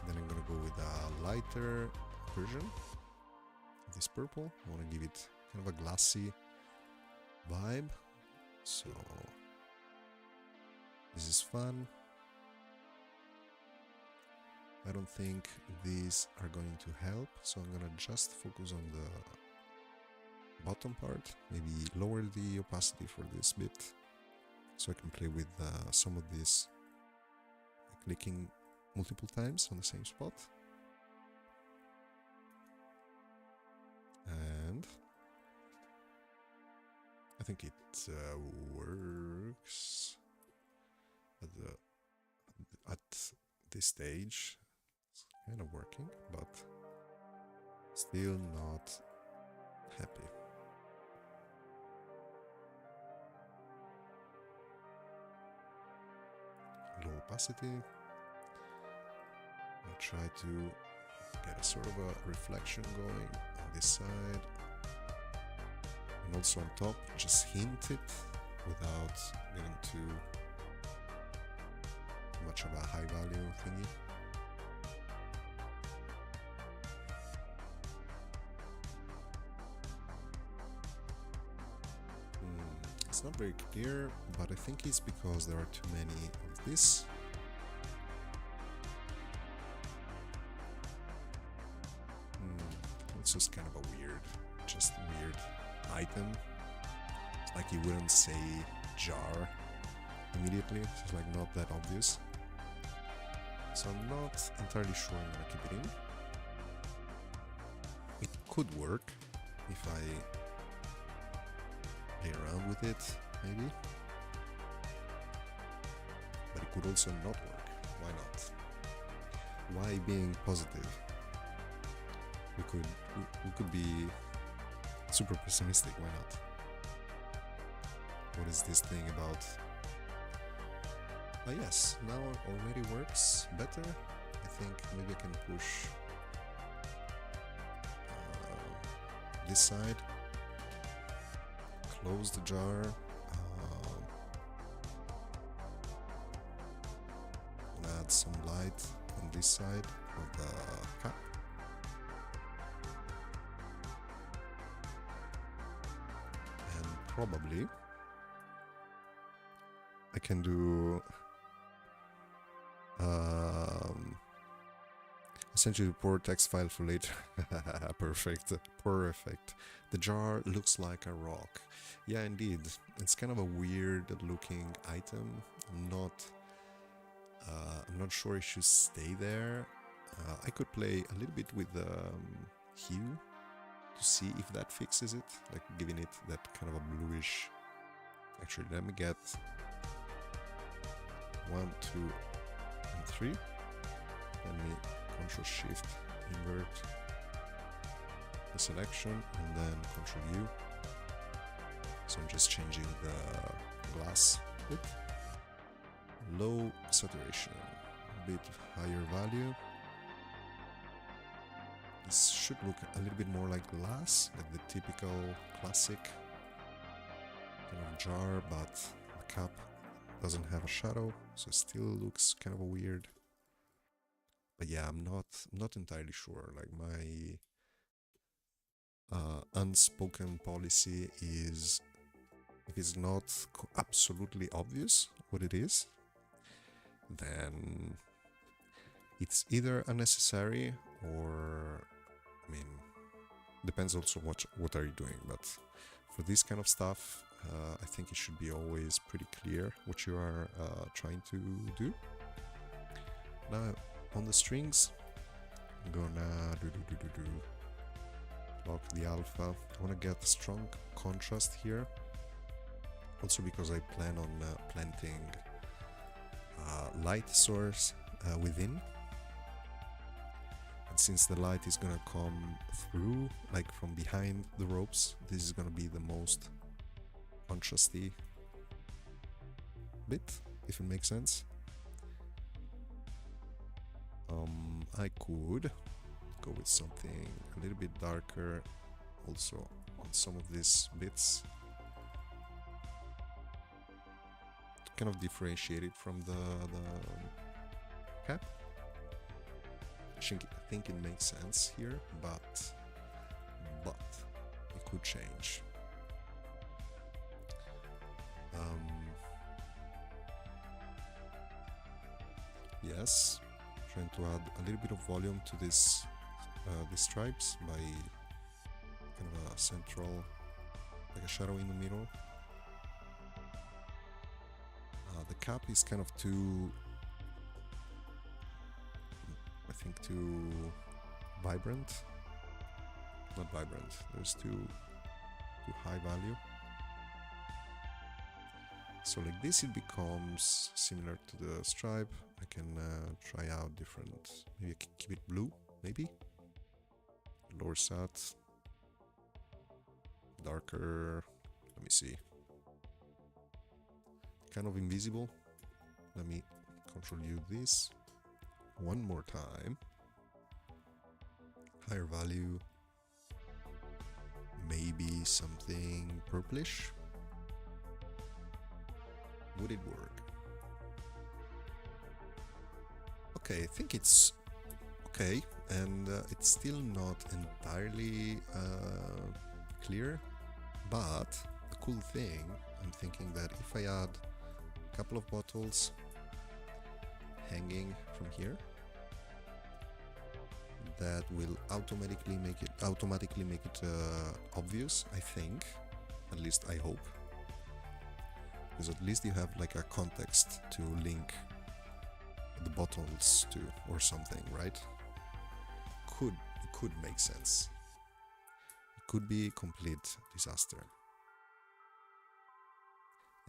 Then I'm gonna go with a lighter version of this purple. I want to give it kind of a glassy vibe. So this is fun. I don't think these are going to help, so I'm gonna just focus on the bottom part, maybe lower the opacity for this bit, so I can play with some of this, clicking multiple times on the same spot. And I think it works at this stage. It's kind of working, but still not happy. Low opacity. I'll try to get a sort of a reflection going on this side. And also on top, just hint it without getting too much of a high value thingy. It's not very clear, but I think it's because there are too many of this. also kind of a weird, just weird item. Like you wouldn't say jar immediately, it's like not that obvious. So I'm not entirely sure I'm gonna keep it in. It could work if I play around with it, maybe. But it could also not work. Why not? Why being positive? We could be super pessimistic. Why not? What is this thing about? Ah yes, now it already works better. I think maybe I can push this side, close the jar, add some light on this side of the cap. And probably I can do essentially pour text file for later. Perfect. The jar looks like a rock. Yeah, indeed. It's kind of a weird looking item. I'm not sure it should stay there. I could play a little bit with the hue to see if that fixes it, like giving it that kind of a bluish. Actually, let me get 1, 2, and 3. Let me Control Shift invert the selection and then Control U. So I'm just changing the glass bit. Low saturation, a bit higher value. This should look a little bit more like glass, like the typical classic kind of jar, but the cap doesn't have a shadow, so it still looks kind of weird. But yeah, I'm not entirely sure. Like my unspoken policy is, if it's not absolutely obvious what it is, then it's either unnecessary or, I mean, depends also what are you doing. But for this kind of stuff, I think it should be always pretty clear what you are trying to do. Now on the strings, I'm gonna lock the alpha. I want to get strong contrast here, also because I plan on planting light source within, and since the light is gonna come through, like from behind the ropes, this is gonna be the most contrasty bit, if it makes sense. I could go with something a little bit darker also on some of these bits to kind of differentiate it from the cap. I think it makes sense here, but it could change. Yes, trying to add a little bit of volume to this these stripes by kind of a central, like a shadow in the middle. The cap is kind of too, I think, too vibrant. Not vibrant. There's too high value. So like this, it becomes similar to the stripe. I can try out different. Maybe I can keep it blue. Maybe lower sat, darker. Let me see. Kind of invisible. Let me Control U this one more time. Higher value. Maybe something purplish. Would it work? Okay, I think it's okay, and it's still not entirely clear, but the cool thing, I'm thinking that if I add a couple of bottles hanging from here, that will automatically make it obvious, I think. At least I hope. Because at least you have like a context to link the bottles to or something, right? It could make sense. It could be a complete disaster.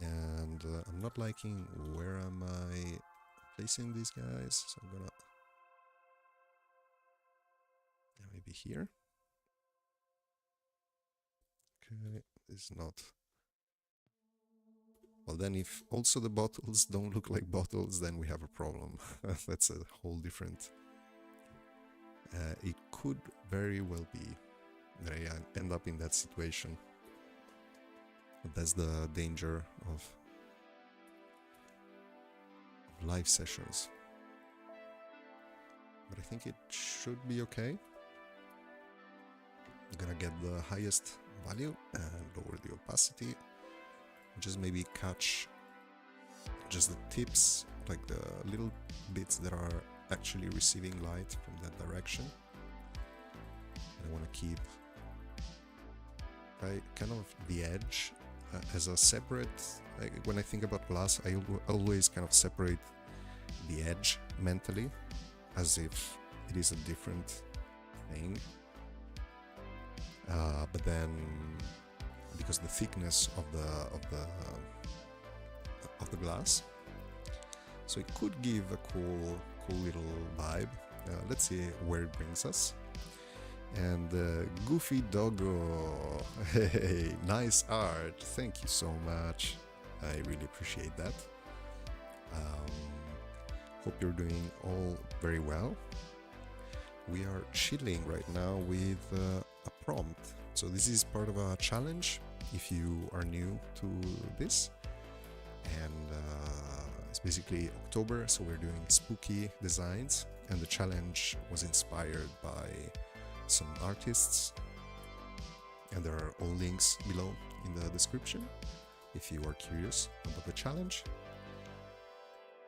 And I'm not liking where am I placing these guys, so I'm gonna maybe here. Okay, this is not. Well, then if also the bottles don't look like bottles, then we have a problem. That's a whole different... it could very well be that I end up in that situation. But that's the danger of live sessions. But I think it should be okay. I'm gonna get the highest value and lower the opacity. Just maybe catch just the tips, like the little bits that are actually receiving light from that direction. And I want to keep kind of the edge as a separate, like when I think about glass, I always kind of separate the edge mentally as if it is a different thing. But then because the thickness of the glass, so it could give a cool little vibe. Let's see where it brings us. And Goofy Doggo, hey, nice art, thank you so much, I really appreciate that. Hope you're doing all very well. We are chilling right now with a prompt. So this is part of a challenge if you are new to this, and it's basically October, so we're doing spooky designs, and the challenge was inspired by some artists, and there are all links below in the description if you are curious about the challenge.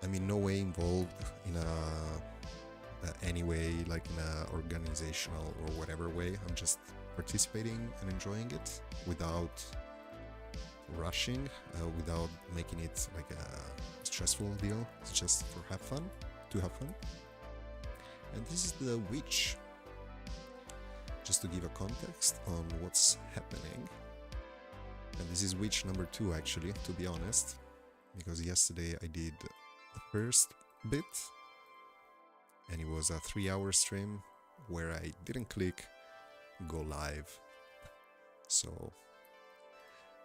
I'm in no way involved in any way, like in a organizational or whatever way. I'm just participating and enjoying it without rushing, without making it like a stressful deal. It's just to have fun. And this is the witch, just to give a context on what's happening. And this is witch number 2 actually, to be honest, because yesterday I did the first bit and it was a 3-hour stream where I didn't click go live, so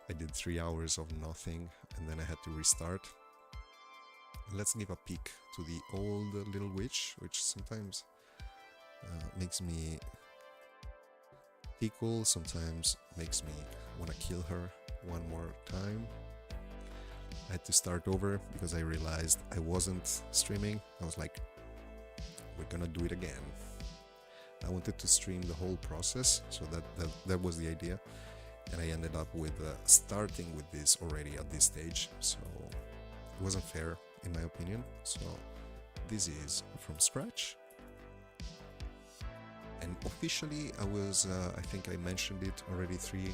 I did 3 hours of nothing and then I had to restart. Let's give a peek to the old little witch, which sometimes makes me tickle, sometimes makes me want to kill her one more time. I had to start over because I realized I wasn't streaming. I was like, we're gonna do it again. I wanted to stream the whole process, so that was the idea, and I ended up with starting with this already at this stage, so it wasn't fair in my opinion. So this is from scratch, and officially I was I think I mentioned it already 3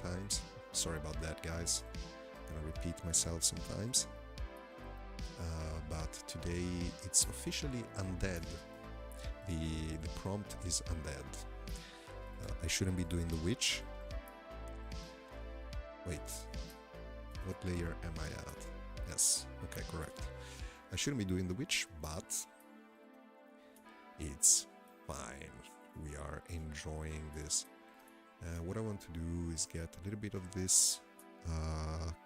times. Sorry about that, guys. I'm gonna repeat myself sometimes, but today it's officially undead. The prompt is undead. I shouldn't be doing the witch. Wait, what layer am I at? Yes, okay, correct. I shouldn't be doing the witch, but it's fine. We are enjoying this. What I want to do is get a little bit of this.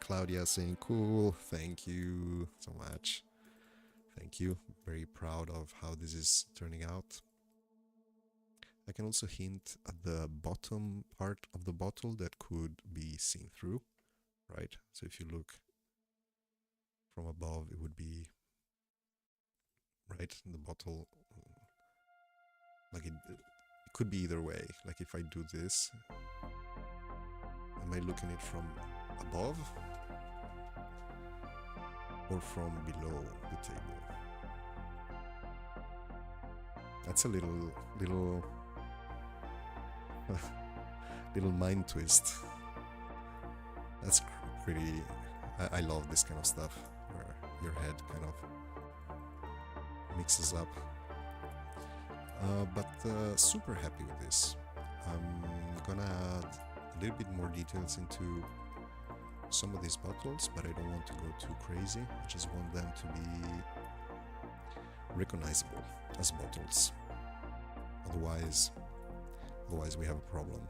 Claudia saying cool, thank you so much. Thank you, very proud of how this is turning out. I can also hint at the bottom part of the bottle that could be seen through, right? So if you look from above, it would be, right, the bottle, like it could be either way. Like if I do this, am I looking at it from above or from below the table? That's a little little mind twist. That's pretty. I love this kind of stuff where your head kind of mixes up. But super happy with this. I'm gonna add a little bit more details into some of these bottles, but I don't want to go too crazy. I just want them to be recognizable as bottles. Otherwise we have a problem.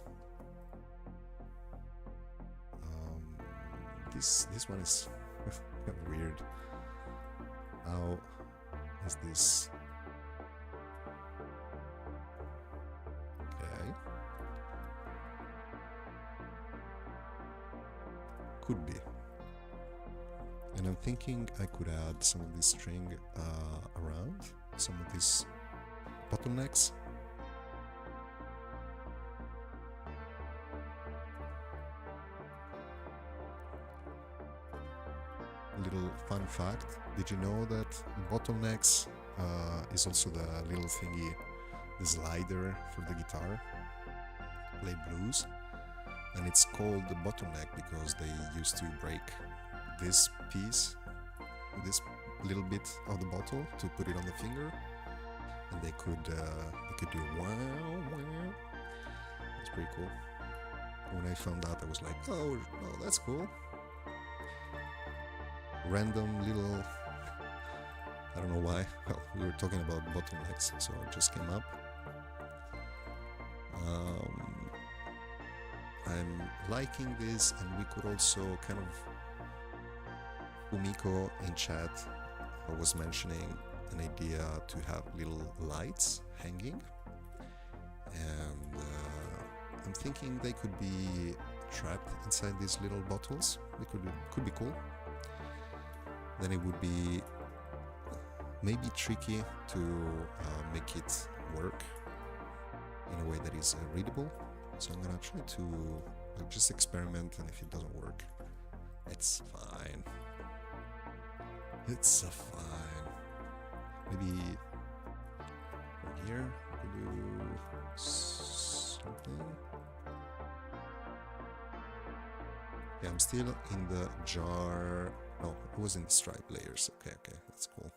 This one is kind of weird. How is this? Okay. Could be. And I'm thinking I could add some of this string around some of these bottlenecks. Little fun fact, did you know that bottlenecks is also the little thingy, the slider for the guitar, play blues, and it's called the bottleneck because they used to break this piece, this little bit of the bottle to put it on the finger, and they could do wow wow. It's pretty cool. When I found out, I was like, oh, that's cool. Random little, I don't know why. Well, we were talking about bottlenecks, so it just came up. I'm liking this, and we could also kind of, Fumiko in chat was mentioning an idea to have little lights hanging, and I'm thinking they could be trapped inside these little bottles. It could be cool. Then it would be maybe tricky to make it work in a way that is readable. So I'm gonna try to just experiment, and if it doesn't work, it's fine. It's fine. Maybe from here we do something. Yeah, I'm still in the jar. No, it was in the stripe layers. Okay, that's cool.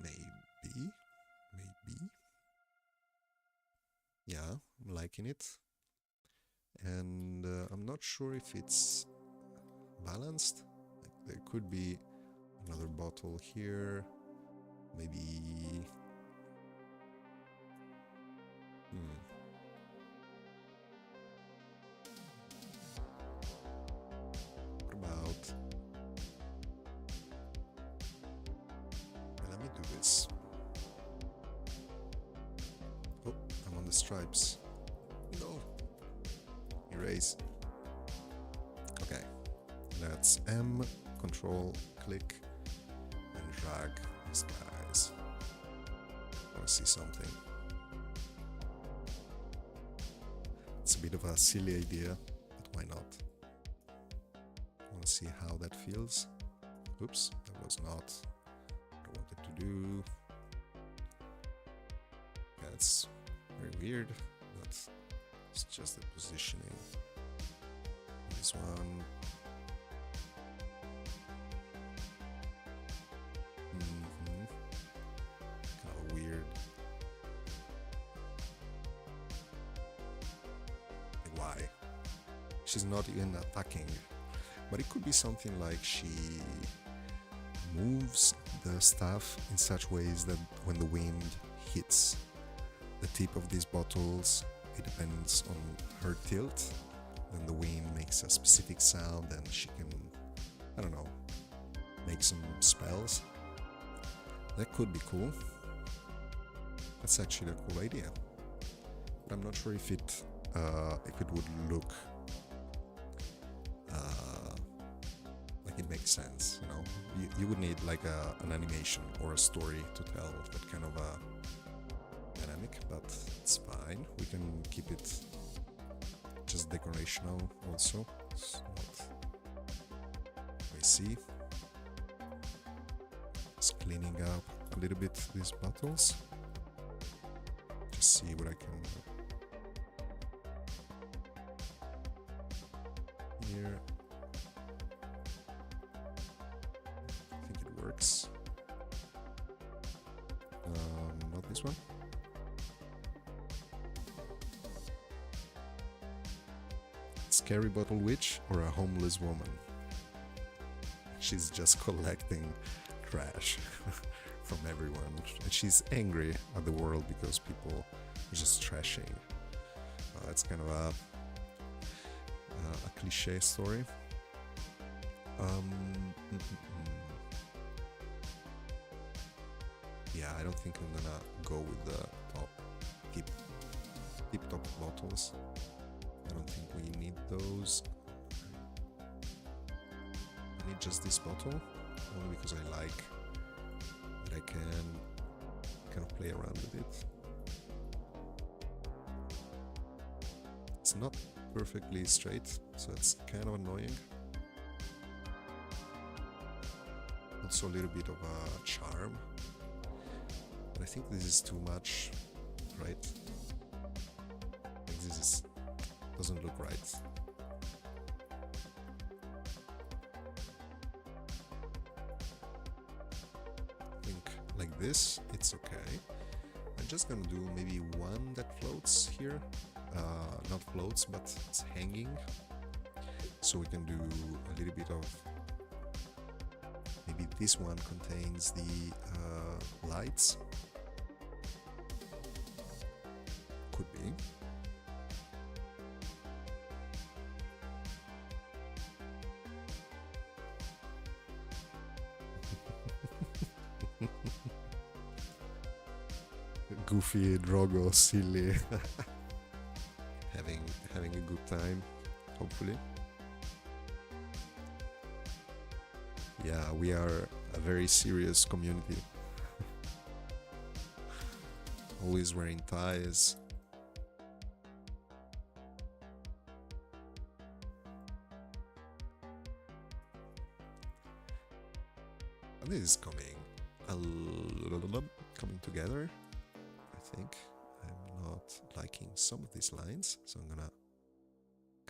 Maybe. Yeah, I'm liking it. And I'm not sure if it's balanced. Like, there could be another bottle here. Maybe... What about... Let me do this. Oh, I'm on the stripes. No! Erase. Okay. Let's M, Control, click, and drag these guys. I want to see something. It's a bit of a silly idea, but why not? I want to see how that feels. Oops, that was not what I wanted to do. Yeah, it's very weird, but it's just the positioning. This one. Kind of weird. Why? She's not even attacking. But it could be something like she moves the staff in such ways that when the wind hits the tip of these bottles, it depends on her tilt. Then the wind makes a specific sound and she can, I don't know, make some spells. That could be cool. That's actually a cool idea. But I'm not sure if it would look like it makes sense, you know? You would need like an animation or a story to tell that kind of a dynamic, but it's fine. We can keep it just decorational also. It's not... I see. Just cleaning up a little bit these bottles. Just see what I can do. Here. I think it works. Not this one. Scary bottle witch or a homeless woman? She's just collecting trash from everyone. And she's angry at the world because people are just trashing. That's kind of a cliche story. Yeah, I don't think I'm gonna go with the top tip-top bottles. I don't think we need those. I need just this bottle, only because I like that I can kind of play around with it. It's not perfectly straight, so it's kind of annoying. Also a little bit of a charm, but I think this is too much, right? Like this doesn't look right. I think like this, it's okay. I'm just gonna do maybe one that floats here. Not floats, but it's hanging. So we can do a little bit of... Maybe this one contains the lights. Could be. Goofy, Drogo, silly. having a good time, hopefully. Yeah, we are a very serious community. Always wearing ties. This is coming together. I think I'm not liking some of these lines, so I'm gonna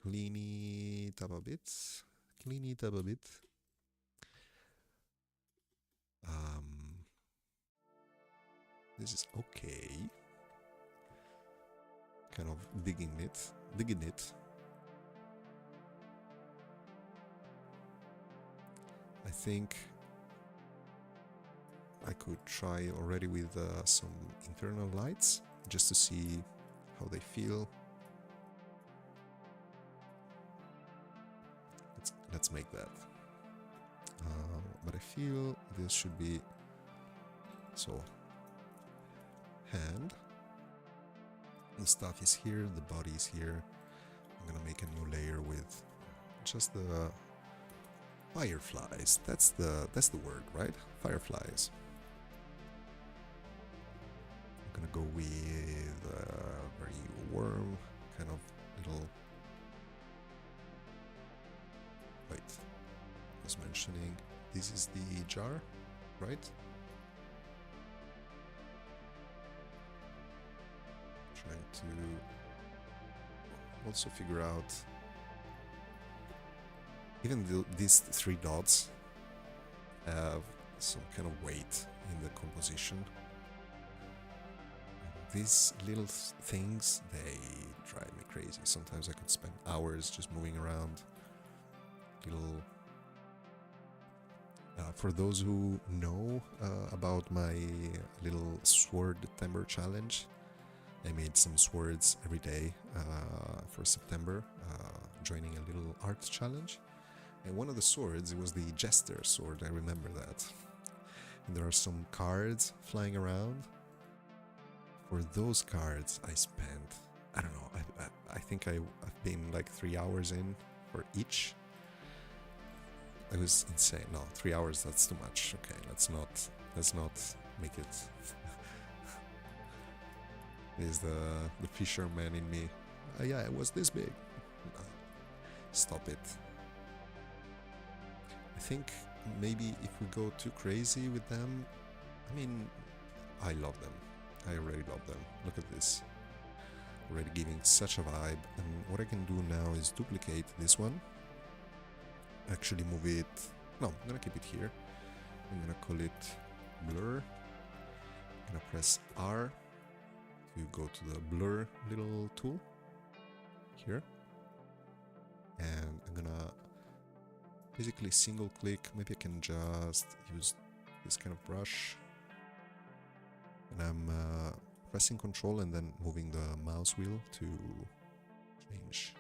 clean it up a bit. This is okay. Kind of digging it. I think I could try already with some internal lights, just to see how they feel. Let's make that. But I feel this should be so. Hand. The stuff is here, the body is here. I'm gonna make a new layer with just the fireflies. That's the word, right? Fireflies. I'm gonna go with a very warm kind of little... Wait, I was mentioning this is the jar, right? Trying to also figure out, even these three dots have some kind of weight in the composition. These little things, they drive me crazy. Sometimes I could spend hours just moving around. Little. For those who know about my little sword timber challenge, I made some swords every day for September, joining a little art challenge. And one of the swords, it was the Jester sword, I remember that. And there are some cards flying around. For those cards, I spent, I don't know, I think I've been like 3 hours in for each. It was insane. No, 3 hours, that's too much. Okay, let's not make it. Is the fisherman in me. Yeah, it was this big. No, stop it. I think maybe if we go too crazy with them, I mean, I love them. I already love them. Look at this. Already giving such a vibe. And what I can do now is duplicate this one. Actually move it... No, I'm gonna keep it here. I'm gonna call it blur. I'm gonna press R to go to the blur little tool here. And I'm gonna basically single click. Maybe I can just use this kind of brush. And I'm pressing Control and then moving the mouse wheel to change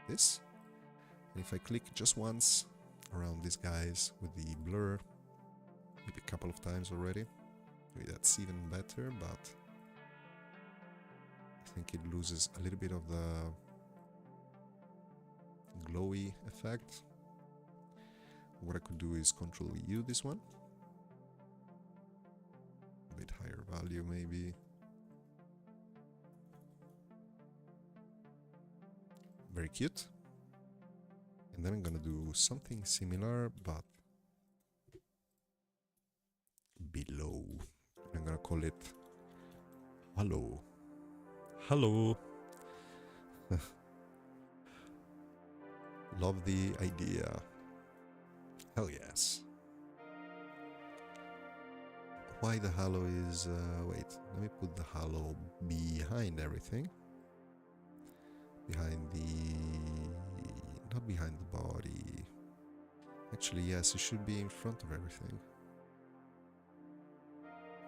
this. And if I click just once around these guys with the blur, maybe a couple of times already, maybe that's even better, but I think it loses a little bit of the glowy effect. What I could do is Control U this one. A bit higher value maybe. Very cute. And then I'm gonna do something similar but below. I'm gonna call it hello. Hello. Love the idea. Hell yes. Why the halo is... wait, let me put the halo behind everything. Behind the... not behind the body. Actually, yes, it should be in front of everything.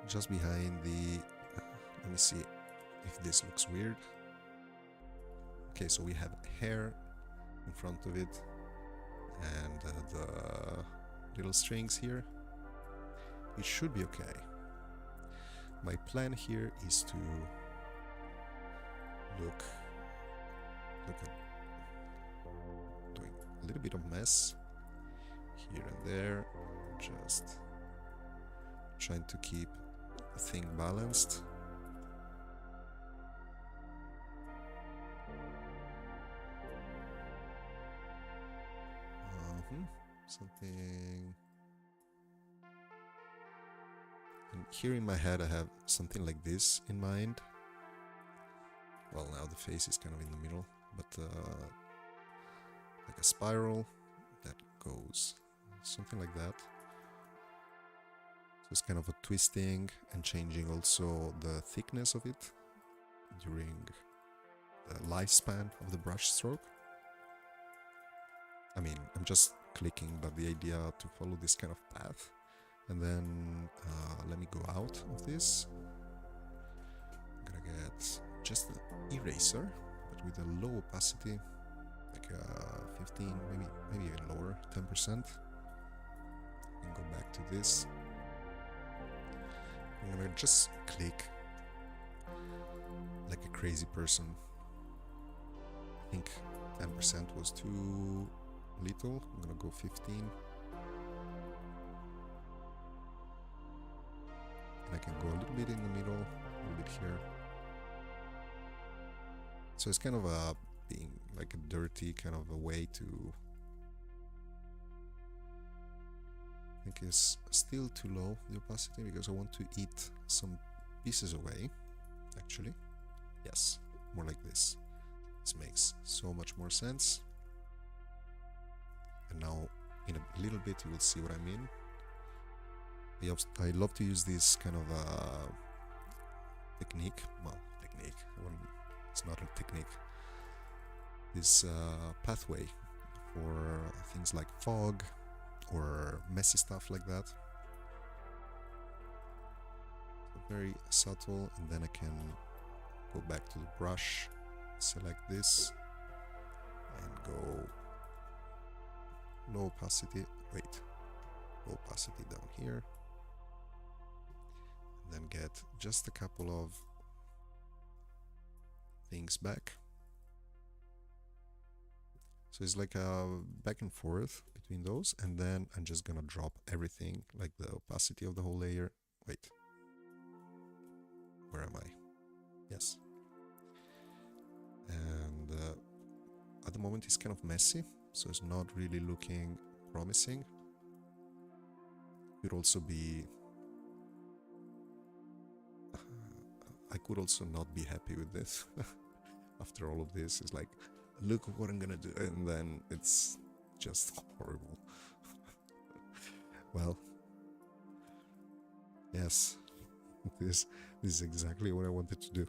Just behind the... let me see if this looks weird. Okay, so we have hair in front of it. And the little strings here. It should be okay. My plan here is to look at doing a little bit of mess here and there, just trying to keep the thing balanced. Something... and here in my head I have something like this in mind. Well, now the face is kind of in the middle, but like a spiral that goes something like that. So it's kind of a twisting and changing also the thickness of it during the lifespan of the brush stroke. I mean, I'm just clicking, but the idea to follow this kind of path. And then let me go out of this. I'm gonna get just an eraser, but with a low opacity, like 15, maybe even lower, 10%. And go back to this. I'm gonna just click like a crazy person. I think 10% was too little. I'm gonna go 15. And I can go a little bit in the middle, a little bit here. So it's kind of a being like a dirty kind of a way to... I think it's still too low, the opacity, because I want to eat some pieces away, actually. Yes, more like this. This makes so much more sense. And now, in a little bit, you will see what I mean. I love to use this kind of technique. Well, technique. It's not a technique. This pathway for things like fog or messy stuff like that. So very subtle, and then I can go back to the brush, select this, and go low opacity. Wait, low opacity down here. Then get just a couple of things back. So it's like a back and forth between those, and then I'm just gonna drop everything, like the opacity of the whole layer. Wait, where am I? Yes. And at the moment it's kind of messy, so it's not really looking promising. Could also be... I could also not be happy with this. After all of this, it's like, look what I'm gonna do, and then it's just horrible. Well, yes, this is exactly what I wanted to do.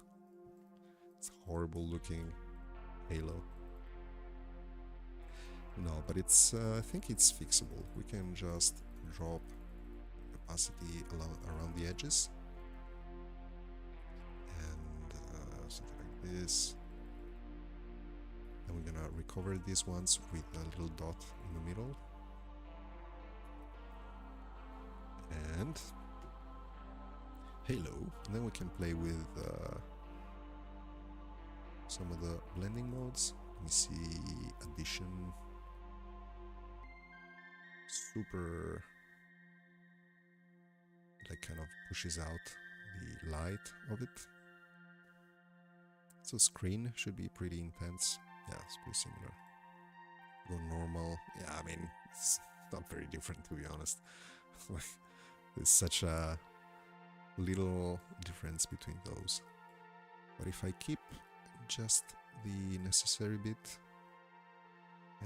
It's horrible looking halo. No, but it's I think it's fixable. We can just drop opacity around the edges and something like this. And we're gonna recover these ones with a little dot in the middle. And halo. And then we can play with some of the blending modes. Let me see, addition, super, like kind of pushes out the light of it. So screen should be pretty intense. Yeah, it's pretty similar. Go normal. Yeah, I mean, it's not very different, to be honest. There's such a little difference between those. But if I keep just the necessary bit,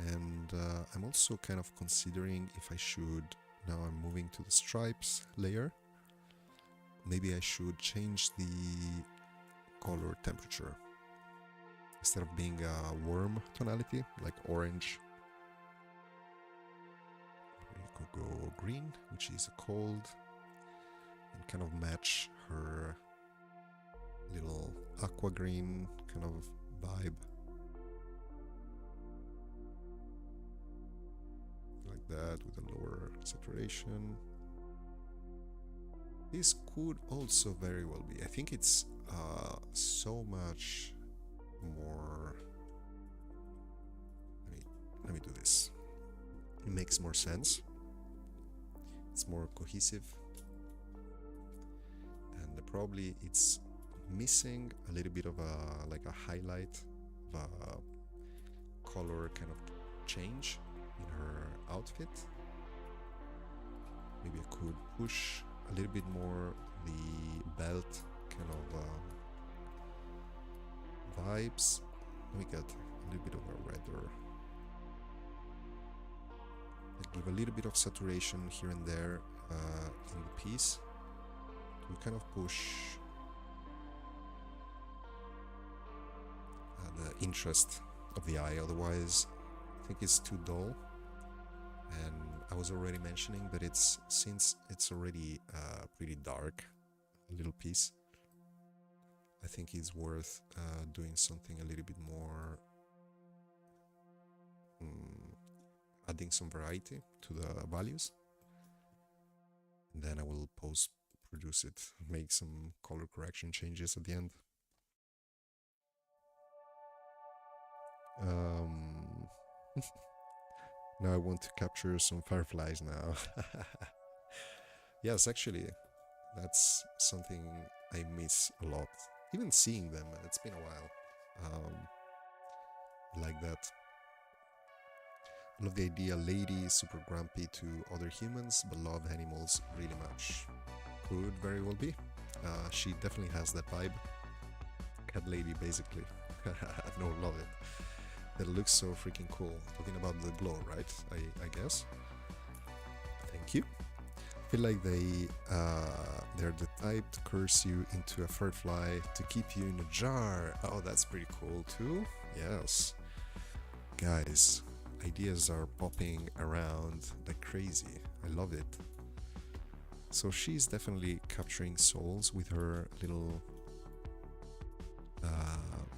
and I'm also kind of considering if I should, now I'm moving to the stripes layer, maybe I should change the color temperature. Instead of being a warm tonality, like orange, we could go green, which is a cold, and kind of match her little aqua green kind of vibe. Like that, with a lower saturation. This could also very well be. I think it's so much more. Let me do this. It makes more sense. It's more cohesive, and probably it's missing a little bit of a like a highlight of a color kind of change in her outfit. Maybe I could push a little bit more the belt kind of vibes. Let me get a little bit of a redder. I give a little bit of saturation here and there in the piece to kind of push the interest of the eye. Otherwise, I think it's too dull. And I was already mentioning that since it's already pretty dark, a little piece, I think it's worth doing something a little bit more, adding some variety to the values. And then I will post-produce it, make some color correction changes at the end. Now I want to capture some fireflies now. Yes, actually, that's something I miss a lot. Even seeing them, it's been a while. Like that. I love the idea lady is super grumpy to other humans, but love animals really much. Could very well be. She definitely has that vibe. Cat lady, basically. No, love it. That looks so freaking cool. Talking about the glow, right? I guess. Thank you. I feel like they're the type to curse you into a firefly to keep you in a jar. Oh, that's pretty cool too. Yes. Guys, ideas are popping around like crazy. I love it. So she's definitely capturing souls with her little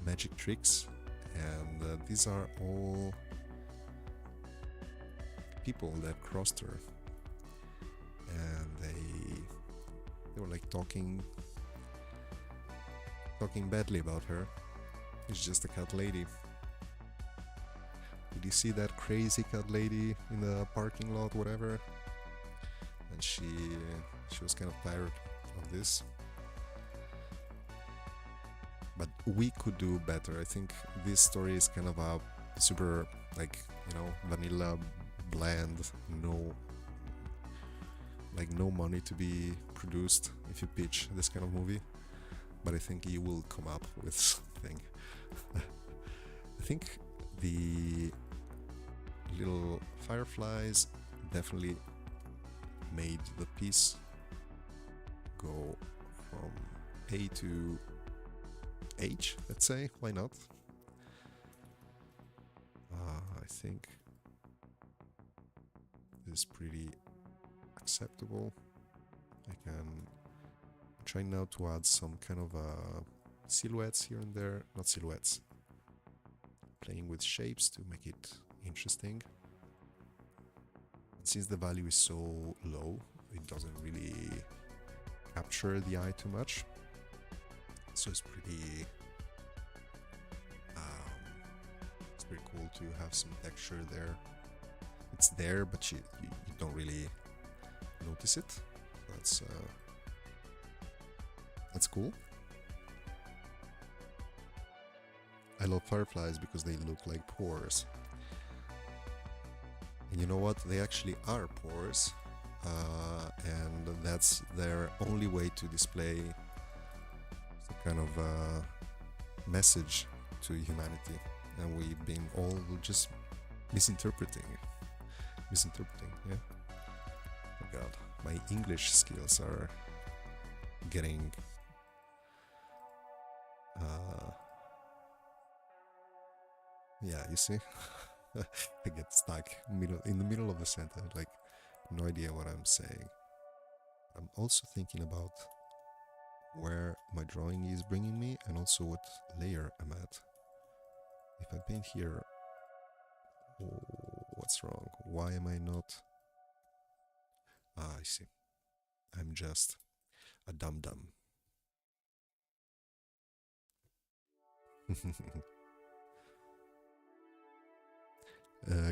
magic tricks. And these are all people that crossed her, and they were like talking badly about her. It's just a cat lady. Did you see that crazy cat lady in the parking lot, whatever? And she was kind of tired of this. But we could do better. I think this story is kind of a super, like, vanilla, bland, no like no money to be produced if you pitch this kind of movie, but I think you will come up with something. I think the little fireflies definitely made the piece go from A to H, let's say. Why not? I think this is pretty acceptable. I can try now to add some kind of silhouettes here and there, not silhouettes, playing with shapes to make it interesting. And since the value is so low, it doesn't really capture the eye too much, so it's pretty cool to have some texture there. It's there, but you don't really notice it. That's cool. I love fireflies because they look like pores. And you know what? They actually are pores, and that's their only way to display some kind of message to humanity. And we've been all just misinterpreting, yeah. Oh god, my English skills are getting yeah, you see. I get stuck in the middle of the sentence, like no idea what I'm saying. I'm also thinking about where my drawing is bringing me and also what layer I'm at. If I paint here, what's wrong? Why am I not? I see. I'm just a dum-dum.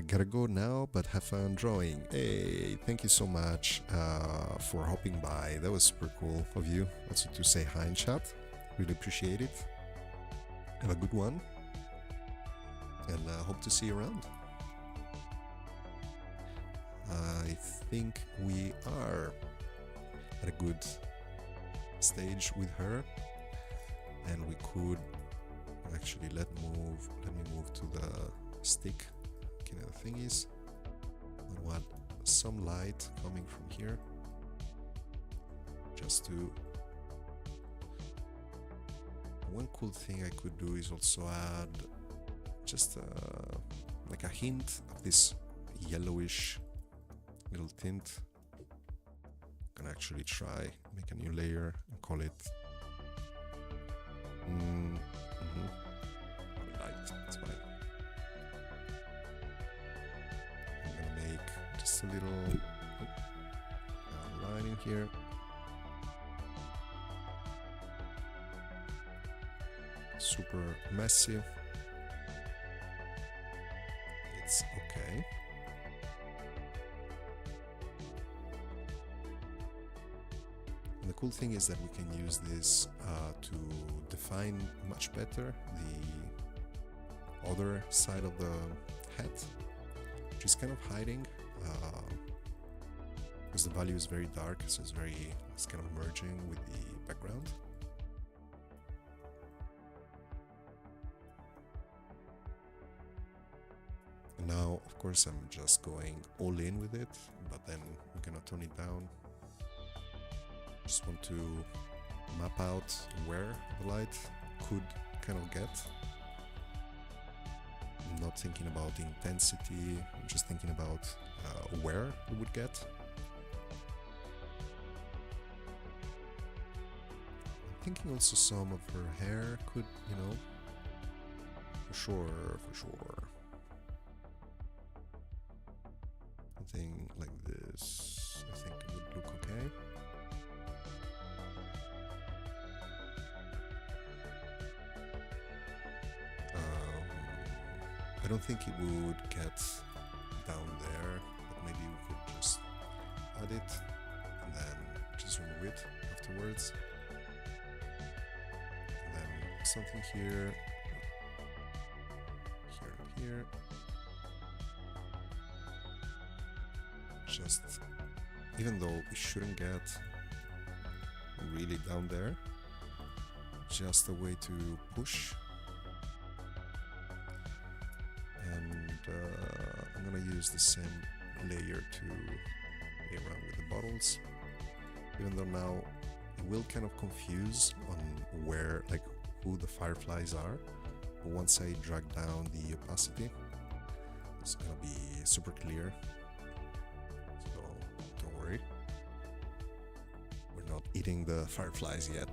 Gotta go now, but have fun drawing. Hey, thank you so much for hopping by. That was super cool of you also to say hi in chat. Really appreciate it. Have a good one, and hope to see you around. I think we are at a good stage with her, and we could actually let me move to the stick. Okay, the thing is, I want some light coming from here, just to. One cool thing I could do is also add just like a hint of this yellowish little tint. I can actually try make a new layer and call it light. It's fine. I'm gonna make just a little line in here. Super messy. It's okay. And the cool thing is that we can use this to define much better the other side of the head, which is kind of hiding because the value is very dark, so it's kind of merging with the background. And now, of course, I'm just going all in with it, but then I'm gonna tone it down. Just want to map out where the light could kind of get. I'm not thinking about the intensity, I'm just thinking about where it would get. I'm thinking also some of her hair could, you know, for sure. Something like this, I think it would look okay. I don't think it would get down there, but maybe we could just add it and then just remove it afterwards. And then something here, here. even though it shouldn't get really down there, just a way to push. And I'm gonna use the same layer to play around with the bottles, even though now it will kind of confuse on where, like, who the fireflies are. But once I drag down the opacity, it's gonna be super clear, so don't worry, we're not eating the fireflies yet.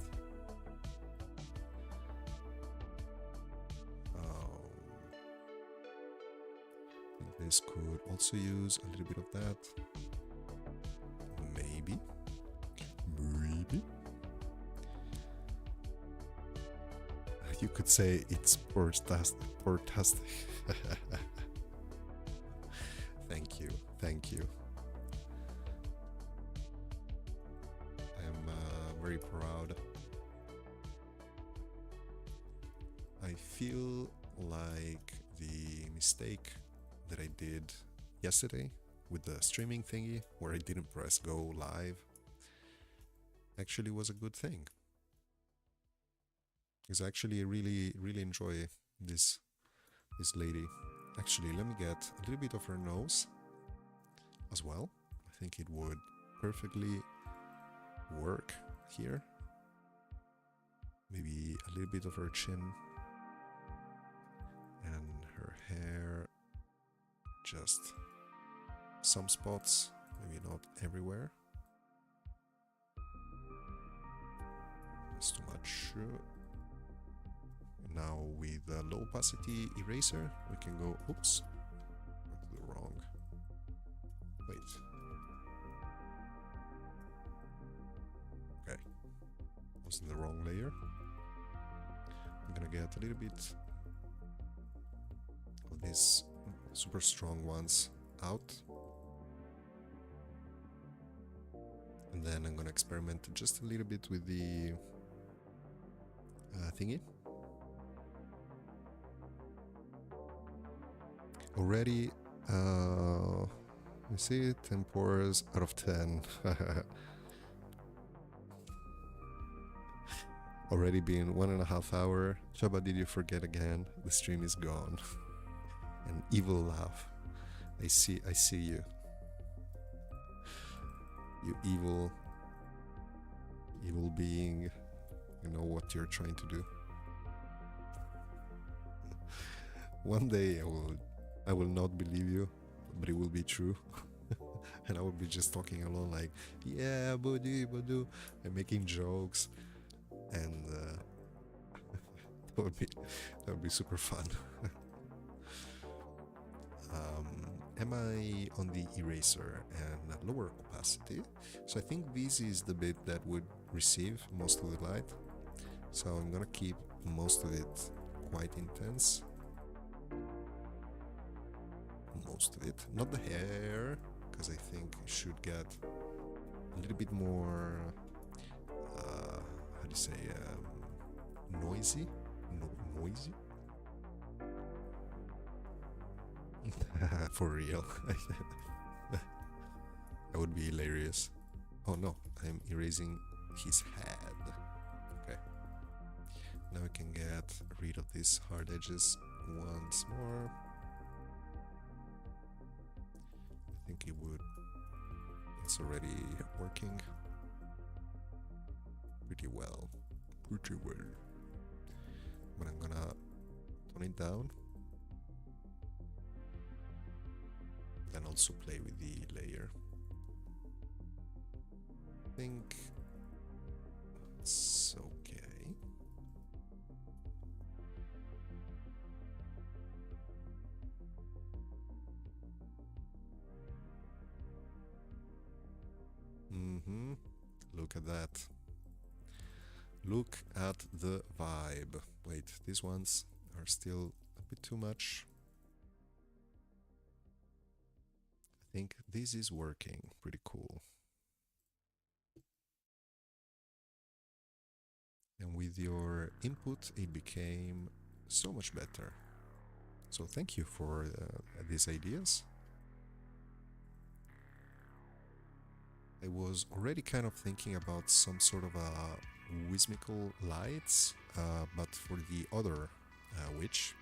I think this could also use a little bit of that. Maybe. You could say it's portastic. Thank you. I'm very proud. I feel like the mistake that I did yesterday with the streaming thingy, where I didn't press go live, actually was a good thing. Because I actually really enjoy this lady. Actually, let me get a little bit of her nose as well. I think it would perfectly work here. Maybe a little bit of her chin and her hair. Just some spots, maybe not everywhere. That's too much. Now with the low opacity eraser, we can go, oops, went to the wrong, wait. Okay, I was in the wrong layer. I'm gonna get a little bit of these super strong ones out. And then I'm gonna experiment just a little bit with the thingy. Already, you see, 10 pores out of 10. Already been 1.5 hours. Shaba, did you forget again? The stream is gone. An evil laugh. I see you. You evil being. You know what you're trying to do. One day I will not believe you, but it will be true. And I will be just talking alone like, yeah, Badu, and making jokes. And that would be super fun. Am I on the eraser and lower opacity? So I think this is the bit that would receive most of the light. So I'm gonna keep most of it quite intense. Most of it, not the hair, because I think it should get a little bit more, how do you say, noisy? Noisy? For real. That would be hilarious. Oh no, I'm erasing his head. Okay. Now we can get rid of these hard edges once more. I think it's already working pretty well. But I'm gonna tone it down. Then also play with the layer. I think it's okay. Look at that. Look at the vibe. Wait, these ones are still a bit too much. I think this is working pretty cool. And with your input, it became so much better. So thank you for these ideas. I was already kind of thinking about some sort of a whimsical lights, but for the other witch.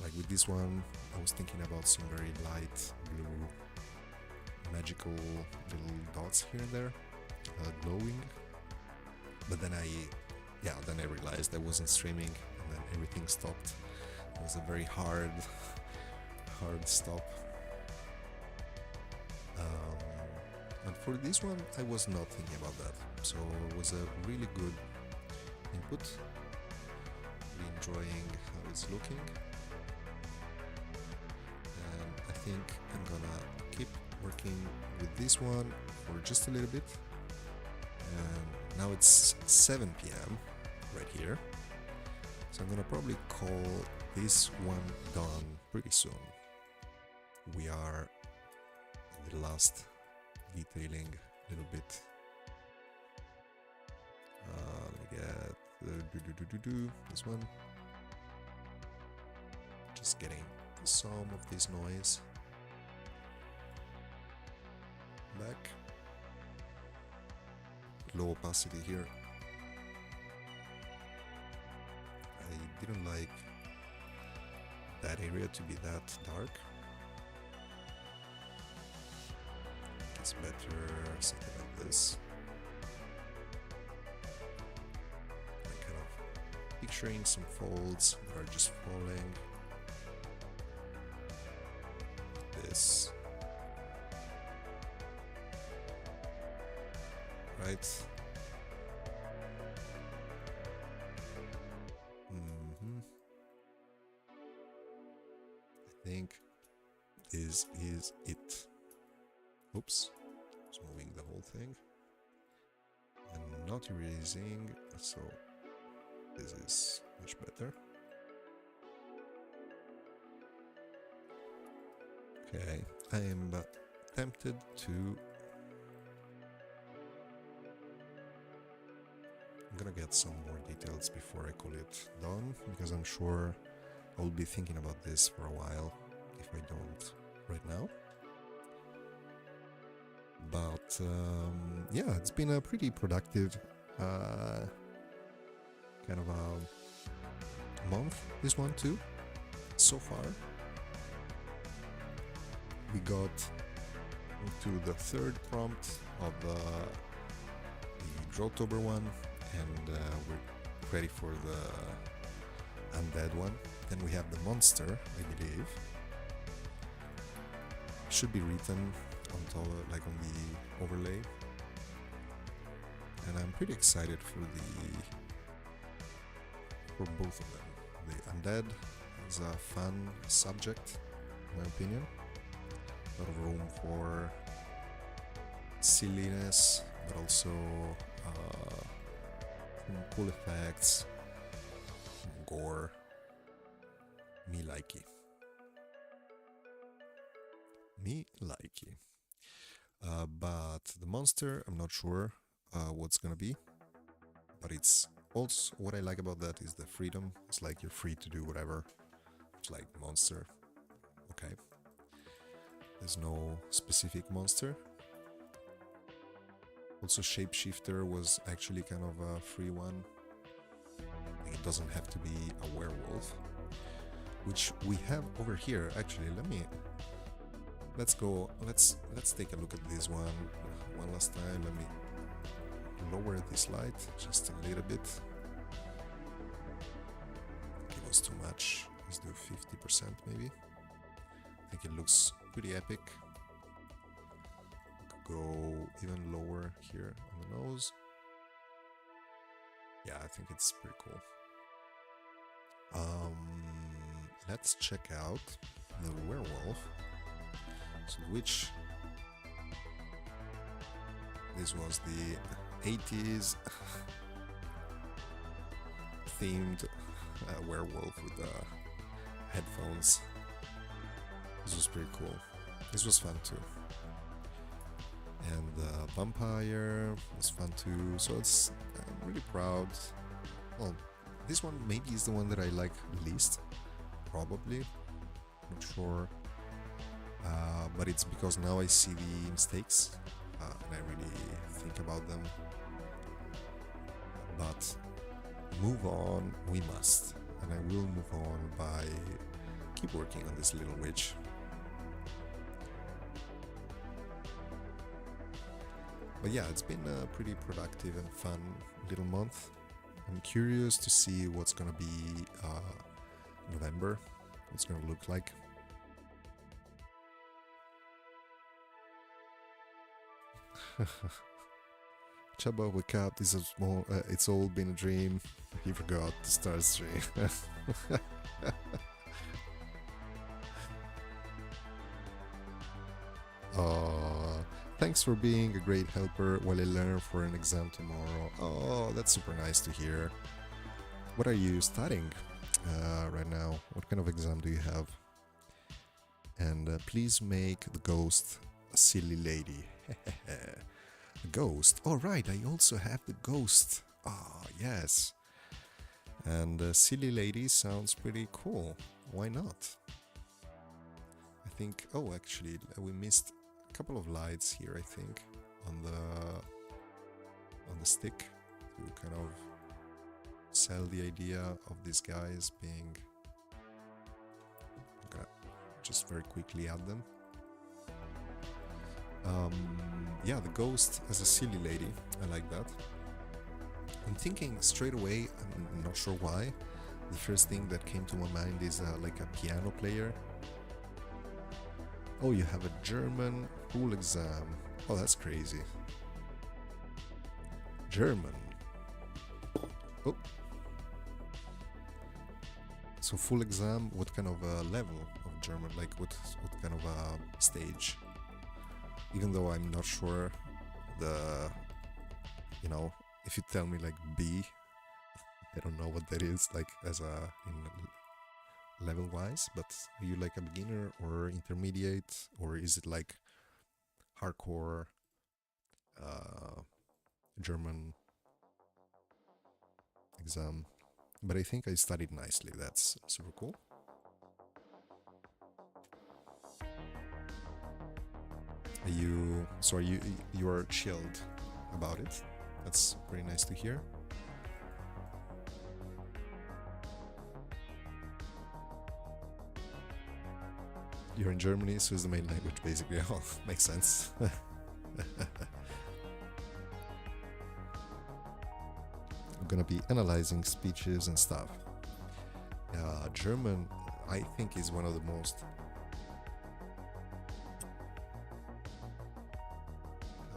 Like with this one, I was thinking about some very light blue magical little dots here and there, glowing. But then I realized I wasn't streaming, and then everything stopped. It was a very hard stop. And for this one, I was not thinking about that, so it was a really good input. Really enjoying how it's looking, and I think I'm gonna keep working with this one for just a little bit. And now it's 7 p.m. right here, so I'm gonna probably call this one done pretty soon. We are in the last detailing a little bit. Let me get this one. Just getting some of this noise back. Low opacity here. I didn't like that area to be that dark. It's better something like this. I'm kind of picturing some folds that are just falling. This. Right. I think this is it. Oops, just moving the whole thing and not erasing, so this is much better. Okay, I am tempted to. I'm gonna get some more details before I call it done, because I'm sure I'll be thinking about this for a while if I don't right now. But yeah, it's been a pretty productive kind of a month, this one too, so far. We got to the third prompt of the Drawtober one, and we're ready for the undead one. Then we have the monster, I believe. Should be written on top, like on the overlay, and I'm pretty excited for both of them. The undead is a fun subject, in my opinion. A lot of room for silliness, but also some cool effects, some gore. Me likey. But the monster, I'm not sure what's gonna be, but it's also, what I like about that is the freedom. It's like you're free to do whatever. It's like monster. Okay. There's no specific monster. Also, shapeshifter was actually kind of a free one. It doesn't have to be a werewolf, which we have over here. Actually, let's take a look at this one last time. Let me lower this light just a little bit. I think it was too much. Let's do 50% maybe. I think it looks pretty epic. Could go even lower here on the nose. Yeah, I think it's pretty cool. Let's check out the werewolf. So which this was the 80s themed werewolf with the headphones. This was pretty cool. This was fun too. And the vampire was fun too. So I'm really proud. Well, this one maybe is the one that I like least, probably. Not sure. but it's because now I see the mistakes and I really think about them. But move on we must, and I will move on by keep working on this little witch. But yeah, it's been a pretty productive and fun little month. I'm curious to see what's gonna be November, what's gonna look like. Chubba, wake up, this is small, it's all been a dream. He forgot to start stream. Thanks for being a great helper while I learn for an exam tomorrow. Oh, that's super nice to hear. What are you studying right now? What kind of exam do you have? And please make the ghost a silly lady. A ghost. Oh, right, I also have the ghost. Ah, yes. And silly lady sounds pretty cool. Why not? I think. Oh, actually, we missed a couple of lights here. I think on the stick to kind of sell the idea of these guys being. I'm gonna just very quickly add them. Yeah, the ghost as a silly lady, I like that. I'm thinking straight away, I'm not sure why, the first thing that came to my mind is like a piano player. Oh, you have a German full exam. Oh, that's crazy. German. Oh. So full exam, what kind of level of German? Like what kind of stage? Even though I'm not sure if you tell me like B, I don't know what that is, like as in level wise, but are you like a beginner or intermediate, or is it like hardcore German exam? But I think I studied nicely, that's super cool. You are chilled about it. That's pretty nice to hear. You're in Germany, so it's the main language basically. Oh, makes sense. I'm gonna be analyzing speeches and stuff. German, I think, is one of the most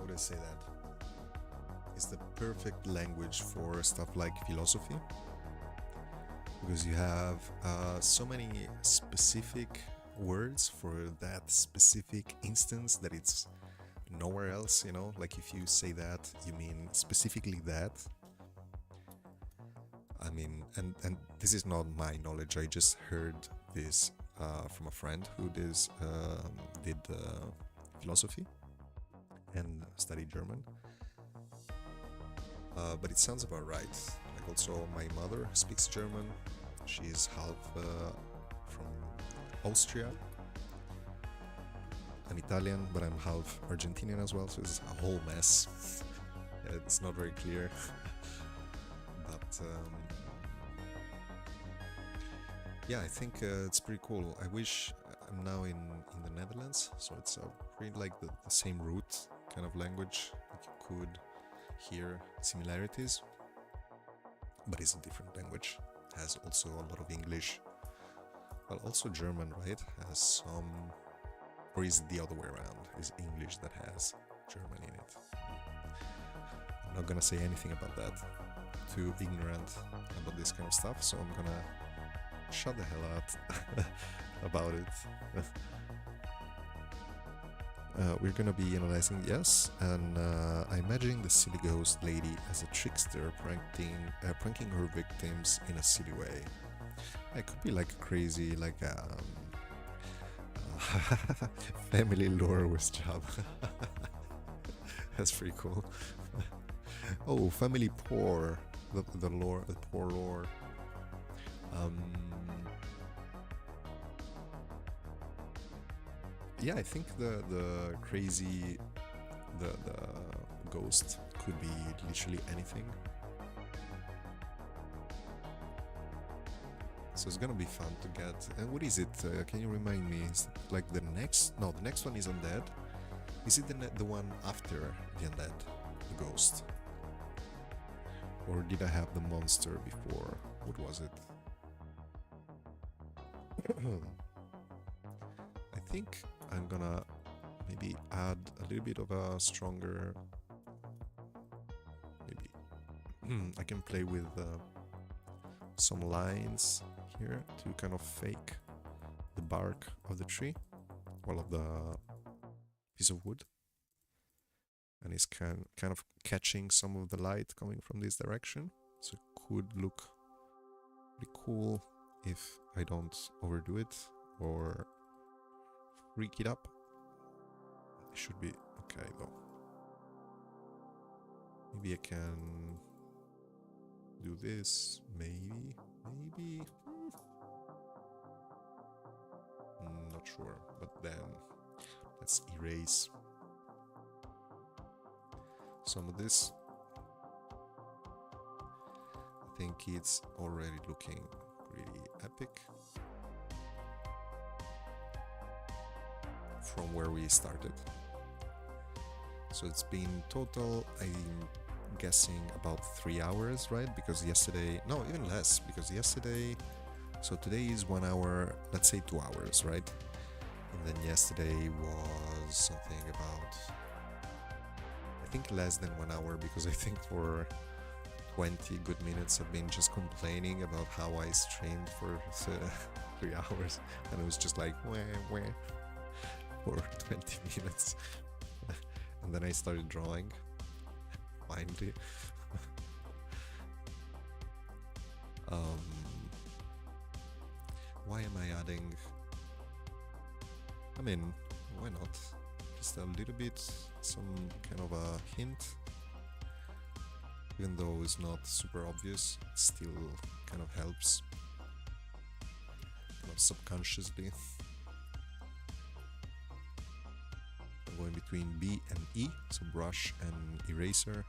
I say that it's the perfect language for stuff like philosophy, because you have so many specific words for that specific instance that it's nowhere else, you know, like if you say that, you mean specifically that. I mean, and this is not my knowledge, I just heard this from a friend who did philosophy and study German, but it sounds about right. Like also my mother speaks German. She's half from Austria. I'm Italian, but I'm half Argentinian as well, so it's a whole mess. It's not very clear. But yeah, I think it's pretty cool. I wish I'm now in the Netherlands, so it's pretty like the same root kind of language. Like you could hear similarities, but it's a different language. It has also a lot of English, but also German, right? Has some, or is it the other way around? Is English that has German in it? I'm not gonna say anything about that. Too ignorant about this kind of stuff, so I'm gonna shut the hell up about it. We're gonna be analyzing, yes, and I'm imagining the silly ghost lady as a trickster pranking her victims in a silly way. It could be like crazy, like family lore with job. That's pretty cool. Oh, family poor, the lore, the poor lore. yeah, I think the crazy the ghost could be literally anything. So it's gonna be fun to get. And what is it? Can you remind me? Is it like the next? No, the next one is undead. Is it the one after the undead, the ghost? Or did I have the monster before? What was it? I think I'm gonna maybe add a little bit of a stronger. Maybe I can play with some lines here to kind of fake the bark of the tree, well, of the piece of wood, and it's kind of catching some of the light coming from this direction, so it could look pretty cool if I don't overdo it or freak it up. It should be okay though. Maybe I can do this, maybe. Not sure, but then let's erase some of this. I think it's already looking pretty epic from where we started. So it's been total, I'm guessing about 3 hours, right? Because yesterday, no, even less, because yesterday, so today is 1 hour, let's say 2 hours, right? And then yesterday was something about, I think less than 1 hour, because I think for 20 good minutes I've been just complaining about how I streamed for 3 hours, and it was just like wah, for 20 minutes. And then I started drawing, finally. Why am I adding? I mean, why not? Just a little bit, some kind of a hint. Even though it's not super obvious, it still kind of helps. Not subconsciously. I'm going between B and E, so brush and eraser.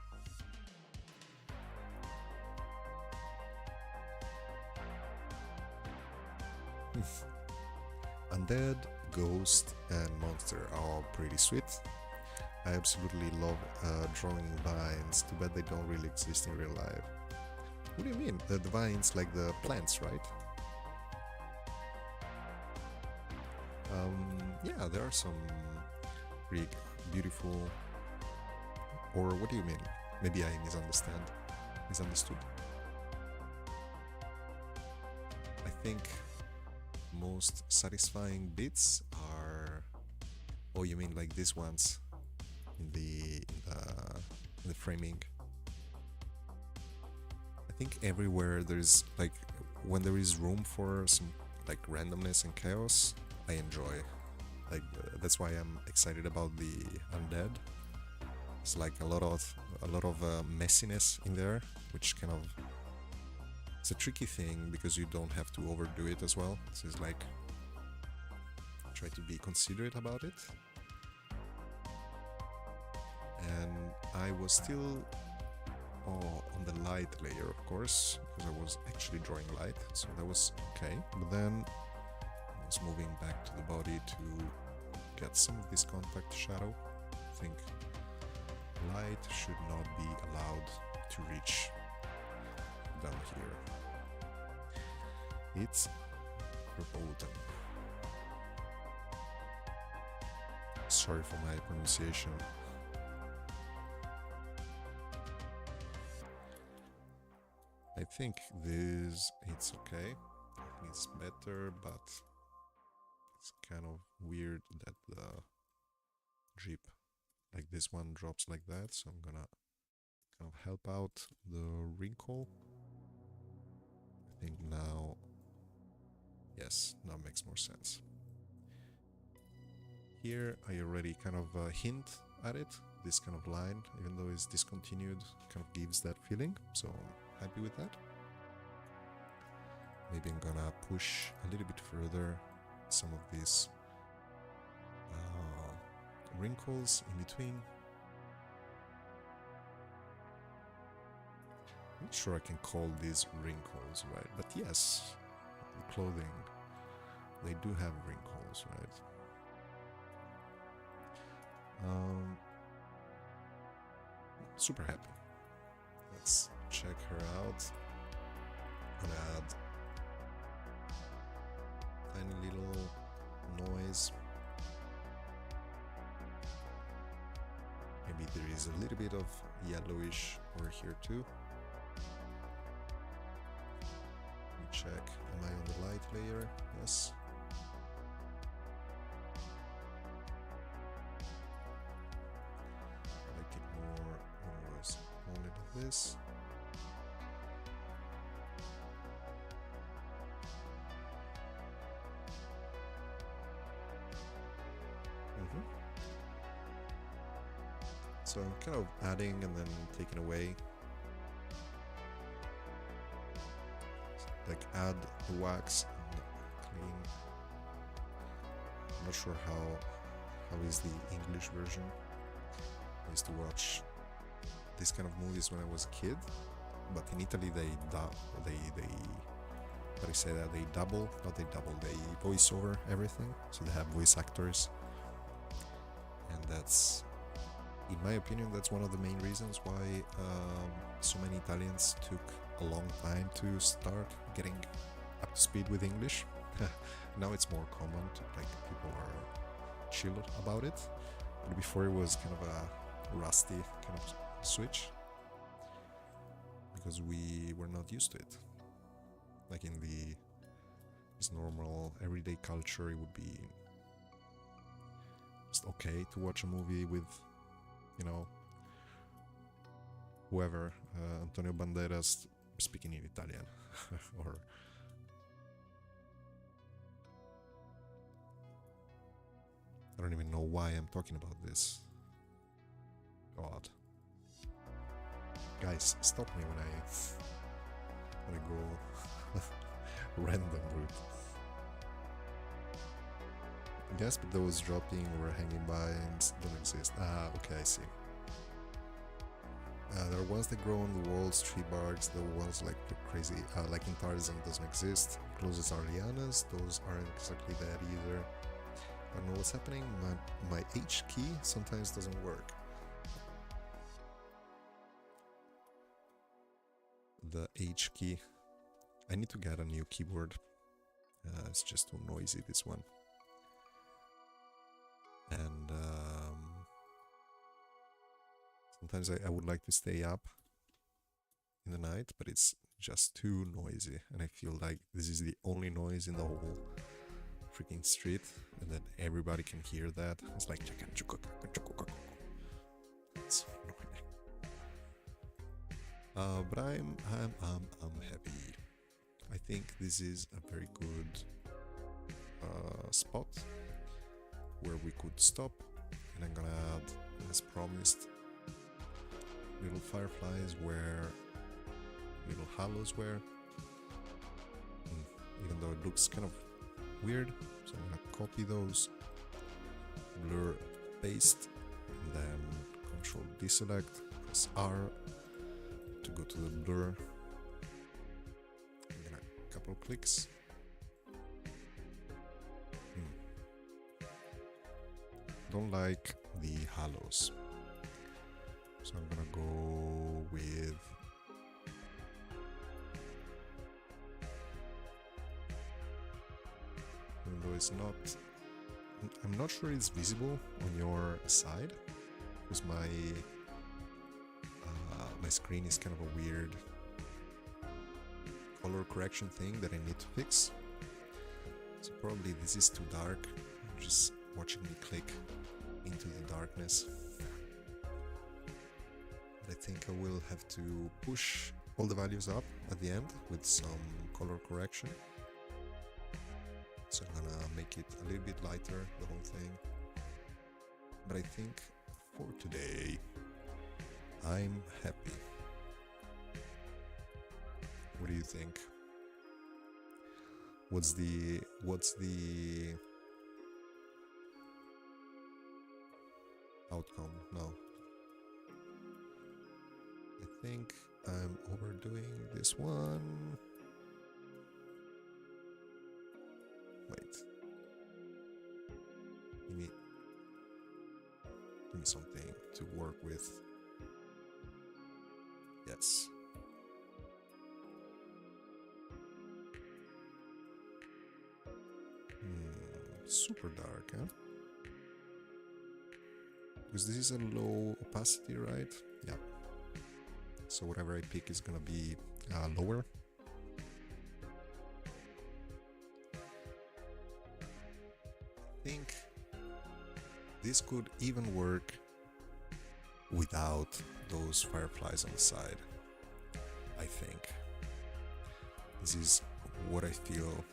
Undead, ghost, and monster are all pretty sweet. I absolutely love drawing vines. Too bad they don't really exist in real life. What do you mean? The vines, like the plants, right? Yeah, there are some pretty beautiful. Or what do you mean? Maybe I misunderstood. I think most satisfying bits are. Oh, you mean like these ones in the framing? I think everywhere there's like when there is room for some like randomness and chaos, I enjoy. Like that's why I'm excited about the undead. It's like a lot of messiness in there, which kind of. It's a tricky thing because you don't have to overdo it as well. So it's like try to be considerate about it. And I was still on the light layer, of course, because I was actually drawing light, so that was okay. But then I was moving back to the body to get some of this contact shadow. I think light should not be allowed to reach down here. It's verboten. Sorry for my pronunciation. I think it's okay. I think it's better, but it's kind of weird that the drip like this one drops like that, so I'm gonna kind of help out the wrinkle. I think now, yes, now makes more sense. Here I already kind of hint at it, this kind of line, even though it's discontinued, kind of gives that feeling, so I'm happy with that. Maybe I'm gonna push a little bit further some of these wrinkles in between. I'm not sure I can call these wrinkles, right? But yes, the clothing, they do have wrinkles, right? Super happy. Let's check her out. I'm gonna add tiny little noise. Maybe there is a little bit of yellowish over here too. Let me check. Am I on the light layer? Yes. Make it more when it was only like this. So I'm kind of adding and then taking away. Like add the wax and clean. I'm not sure how is the English version. I used to watch this kind of movies when I was a kid, but in Italy they voice over everything, so they have voice actors, and that's, in my opinion, that's one of the main reasons why so many Italians took a long time to start getting up to speed with English. Now it's more common, like people are chill about it, but before it was kind of a rusty kind of switch because we were not used to it. Like in this normal everyday culture, it would be just okay to watch a movie with, you know, whoever, Antonio Banderas speaking in Italian or I don't even know why I'm talking about this. God. Guys, stop me when I go random route. Yes, but those dropping or hanging by don't exist. Ah, okay, I see. There are ones that grow on the walls, tree barks, the ones like crazy, like in Tarzan doesn't exist. Closest are lianas, those aren't exactly that either. I don't know what's happening, my H key sometimes doesn't work. The H key, I need to get a new keyboard, it's just too noisy, this one. And sometimes I would like to stay up in the night, but it's just too noisy, and I feel like this is the only noise in the whole freaking street, and that everybody can hear that. It's like it's annoying. But I'm happy. I think this is a very good spot where we could stop, and I'm gonna add, as promised, little fireflies where little halos were, even though it looks kind of weird, so I'm gonna copy those, blur, paste, and then Control deselect, press R to go to the blur, and then a couple clicks. Don't like the halos, so I'm gonna go with even though it's not, I'm not sure it's visible on your side because my screen is kind of a weird color correction thing that I need to fix, so probably this is too dark. I'm just watching me click into the darkness. But I think I will have to push all the values up at the end with some color correction. So I'm gonna make it a little bit lighter, the whole thing. But I think for today, I'm happy. What do you think? What's the outcome. No. I think I'm overdoing this one. Wait. Give me something to work with. Yes. Super dark, huh? Because this is a low opacity, right? Yeah. So whatever I pick is gonna be lower. I think this could even work without those fireflies on the side. I think. This is what I feel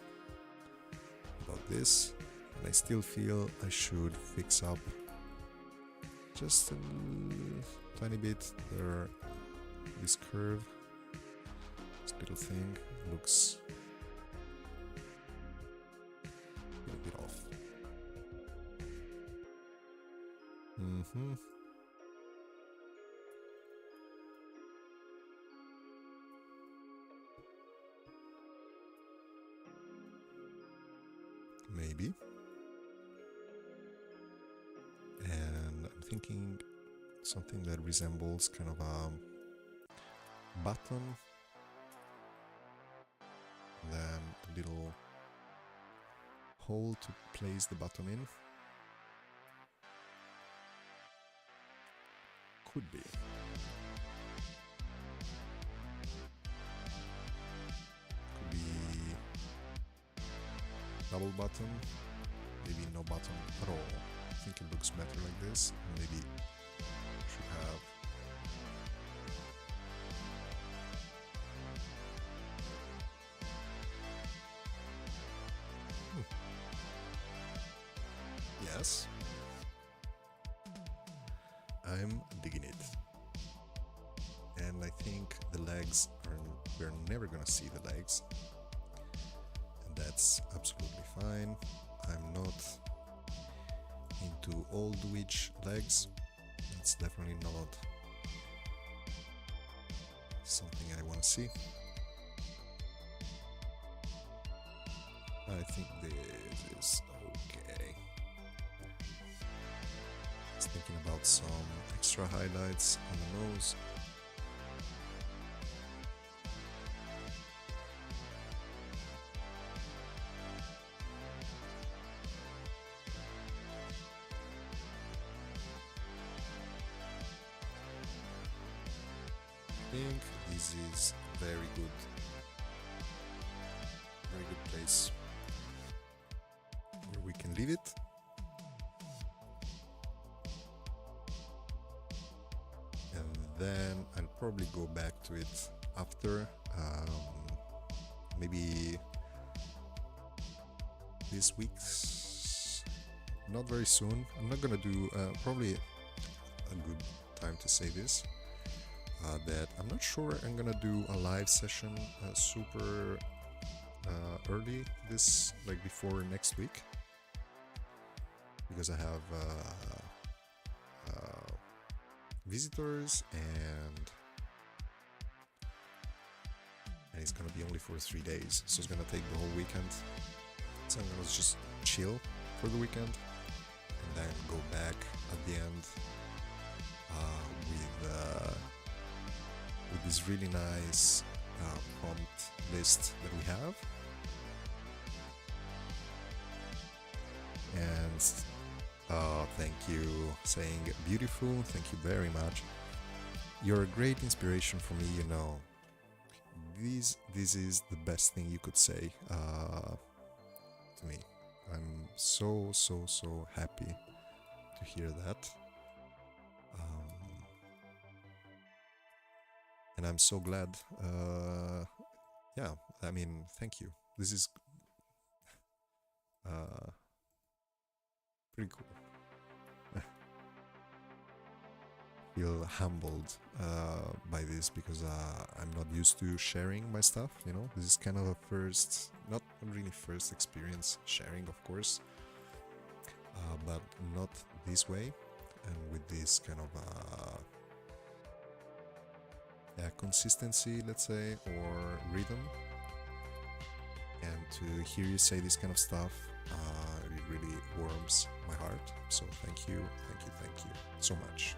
about this. And I still feel I should fix up just a tiny bit there. This curve, this little thing looks a bit off. Maybe. And I'm thinking something that resembles kind of a button, then a little hole to place the button in. Could be. Could be double button, maybe no button at all. I think it looks better like this. Maybe should have yes. I'm digging it. And I think the legs are, we're never gonna see the legs. And that's absolutely fine. I'm not into old witch legs. That's definitely not something I want to see. I think this is okay. Just thinking about some extra highlights on the nose. I think this is very good place where we can leave it. And then I'll probably go back to it after, maybe this week, not very soon. I'm not gonna do, probably a good time to say this. That I'm not sure I'm gonna do a live session super early this, like before next week, because I have visitors and it's gonna be only for 3 days, so it's gonna take the whole weekend. So I'm gonna just chill for the weekend and then go back at the end with this really nice prompt list that we have. And thank you, saying beautiful, thank you very much. You're a great inspiration for me, you know. This is the best thing you could say to me. I'm so happy to hear that. And I'm so glad. Yeah, I mean, thank you. This is pretty cool. Feel humbled by this, because I'm not used to sharing my stuff, you know. This is kind of a first, not really first experience sharing, of course, but not this way. and with this kind of consistency, let's say, or rhythm. And to hear you say this kind of stuff, it really warms my heart. So thank you so much.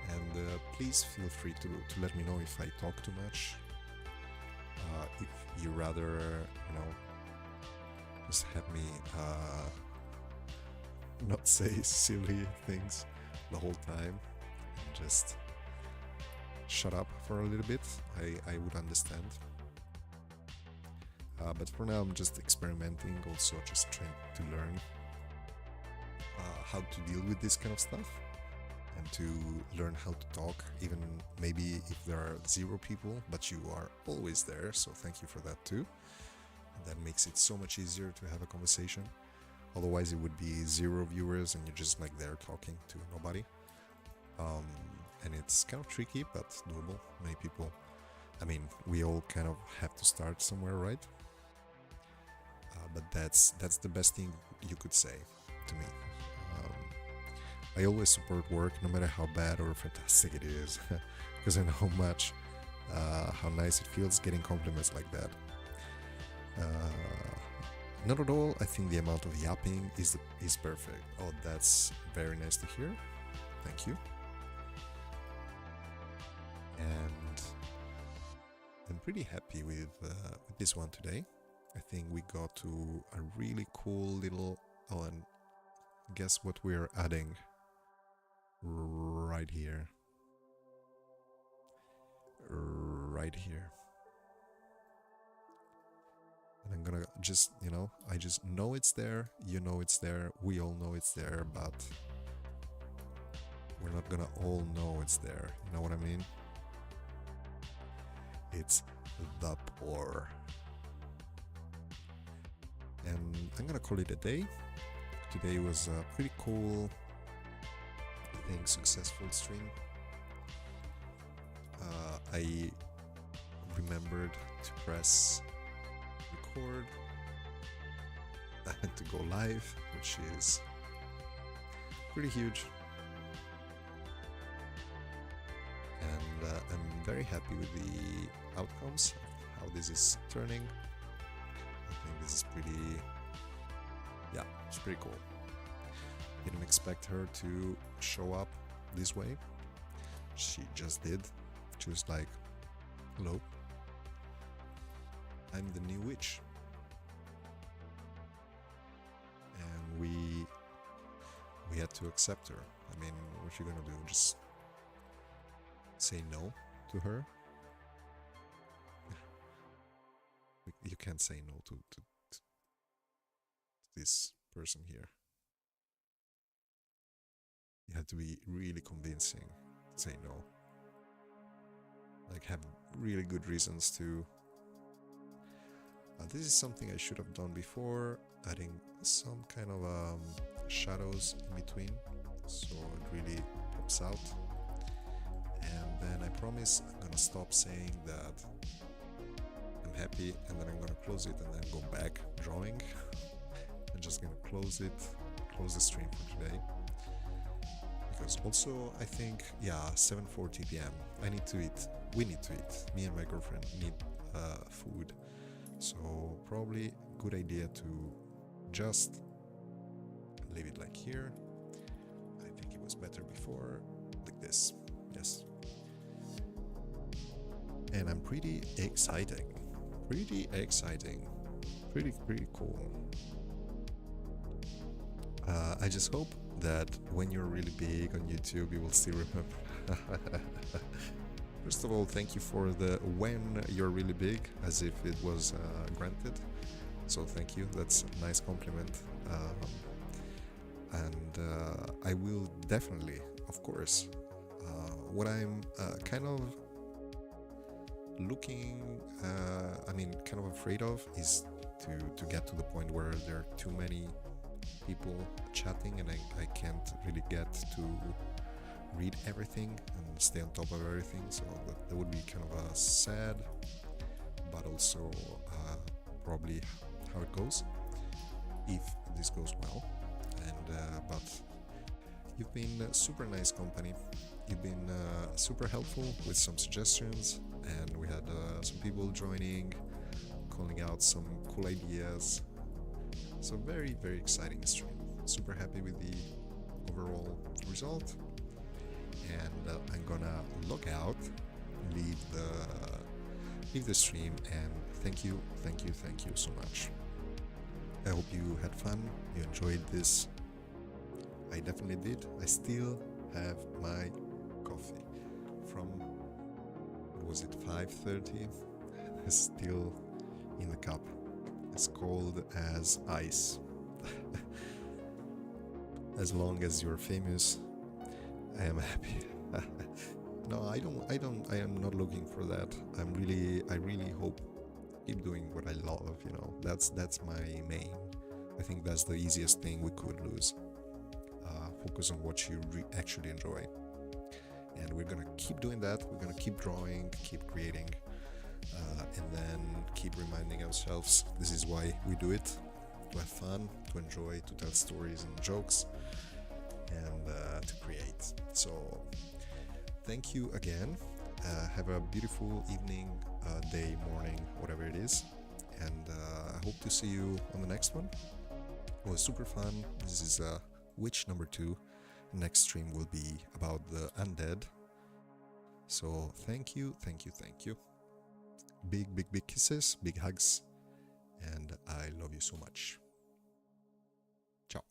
And please feel free to let me know if I talk too much. If you rather, just have me not say silly things the whole time and just shut up for a little bit, I would understand. But for now I'm just experimenting, also just trying to learn how to deal with this kind of stuff and to learn how to talk, even maybe if there are 0 people, but you are always there, so thank you for that too. That makes it so much easier to have a conversation. Otherwise it would be 0 viewers and you're just like there talking to nobody. And it's kind of tricky, but doable. Many people, I mean, we all kind of have to start somewhere, right? But that's the best thing you could say to me. I always support work, no matter how bad or fantastic it is, because I know how nice it feels getting compliments like that. Not at all. I think the amount of yapping is perfect. Oh, that's very nice to hear. Thank you. And I'm pretty happy with this one today. I think we got to a really cool little... Oh, and guess what we're adding right here. Right here. And I'm gonna just, I just know it's there, you know it's there, we all know it's there, but we're not gonna all know it's there, you know what I mean? It's the pour. And I'm gonna call it a day. Today was a pretty cool, I think, successful stream. I remembered to press record and to go live, which is pretty huge. And I'm very happy with the outcomes, how this is turning. I think this is pretty, yeah, it's pretty cool. Didn't expect her to show up this way. She just did. She was like, hello, I'm the new witch. And we had to accept her. I mean, what you gonna do? Just say no to her? You can't say no to this person here. You have to be really convincing to say no. Like, have really good reasons to. This is something I should have done before, adding some kind of shadows in between, so it really pops out. And then I promise I'm gonna stop saying that I'm happy, and then I'm gonna close it and then go back drawing. I'm just gonna close the stream for today. Because also I think, yeah, 7:40 p.m. I need to eat. We need to eat. Me and my girlfriend need food. So probably good idea to just leave it like here. I think it was better before, like this. Yes. And I'm pretty exciting. Pretty cool. I just hope that when you're really big on YouTube, you will still remember. First of all, thank you for the when you're really big, as if it was granted. So thank you, that's a nice compliment. And I will definitely, of course, what I'm kind of looking, kind of afraid of is to get to the point where there are too many people chatting and I can't really get to read everything and stay on top of everything, so that would be kind of sad, but also probably how it goes, if this goes well. and but you've been a super nice company. You've been super helpful with some suggestions, and we had some people joining, calling out some cool ideas. So very, very exciting stream. Super happy with the overall result, and I'm gonna log out, leave the stream, and thank you so much. I hope you had fun, you enjoyed this. I definitely did. I still have my coffee from, what was it, 5:30? It's still in the cup. It's cold as ice. As long as you're famous, I am happy. No, I am not looking for that. I really hope keep doing what I love, you know. That's my main. I think that's the easiest thing we could lose. Focus on what you actually enjoy. And we're gonna keep doing that. We're gonna keep drawing, keep creating, and then keep reminding ourselves this is why we do it: to have fun, to enjoy, to tell stories and jokes, and to create. So thank you again. Have a beautiful evening, day, morning, whatever it is, and I hope to see you on the next one. It was super fun. This is Witch number 2. Next stream will be about the undead. So thank you. Big kisses, big hugs, and I love you so much. Ciao.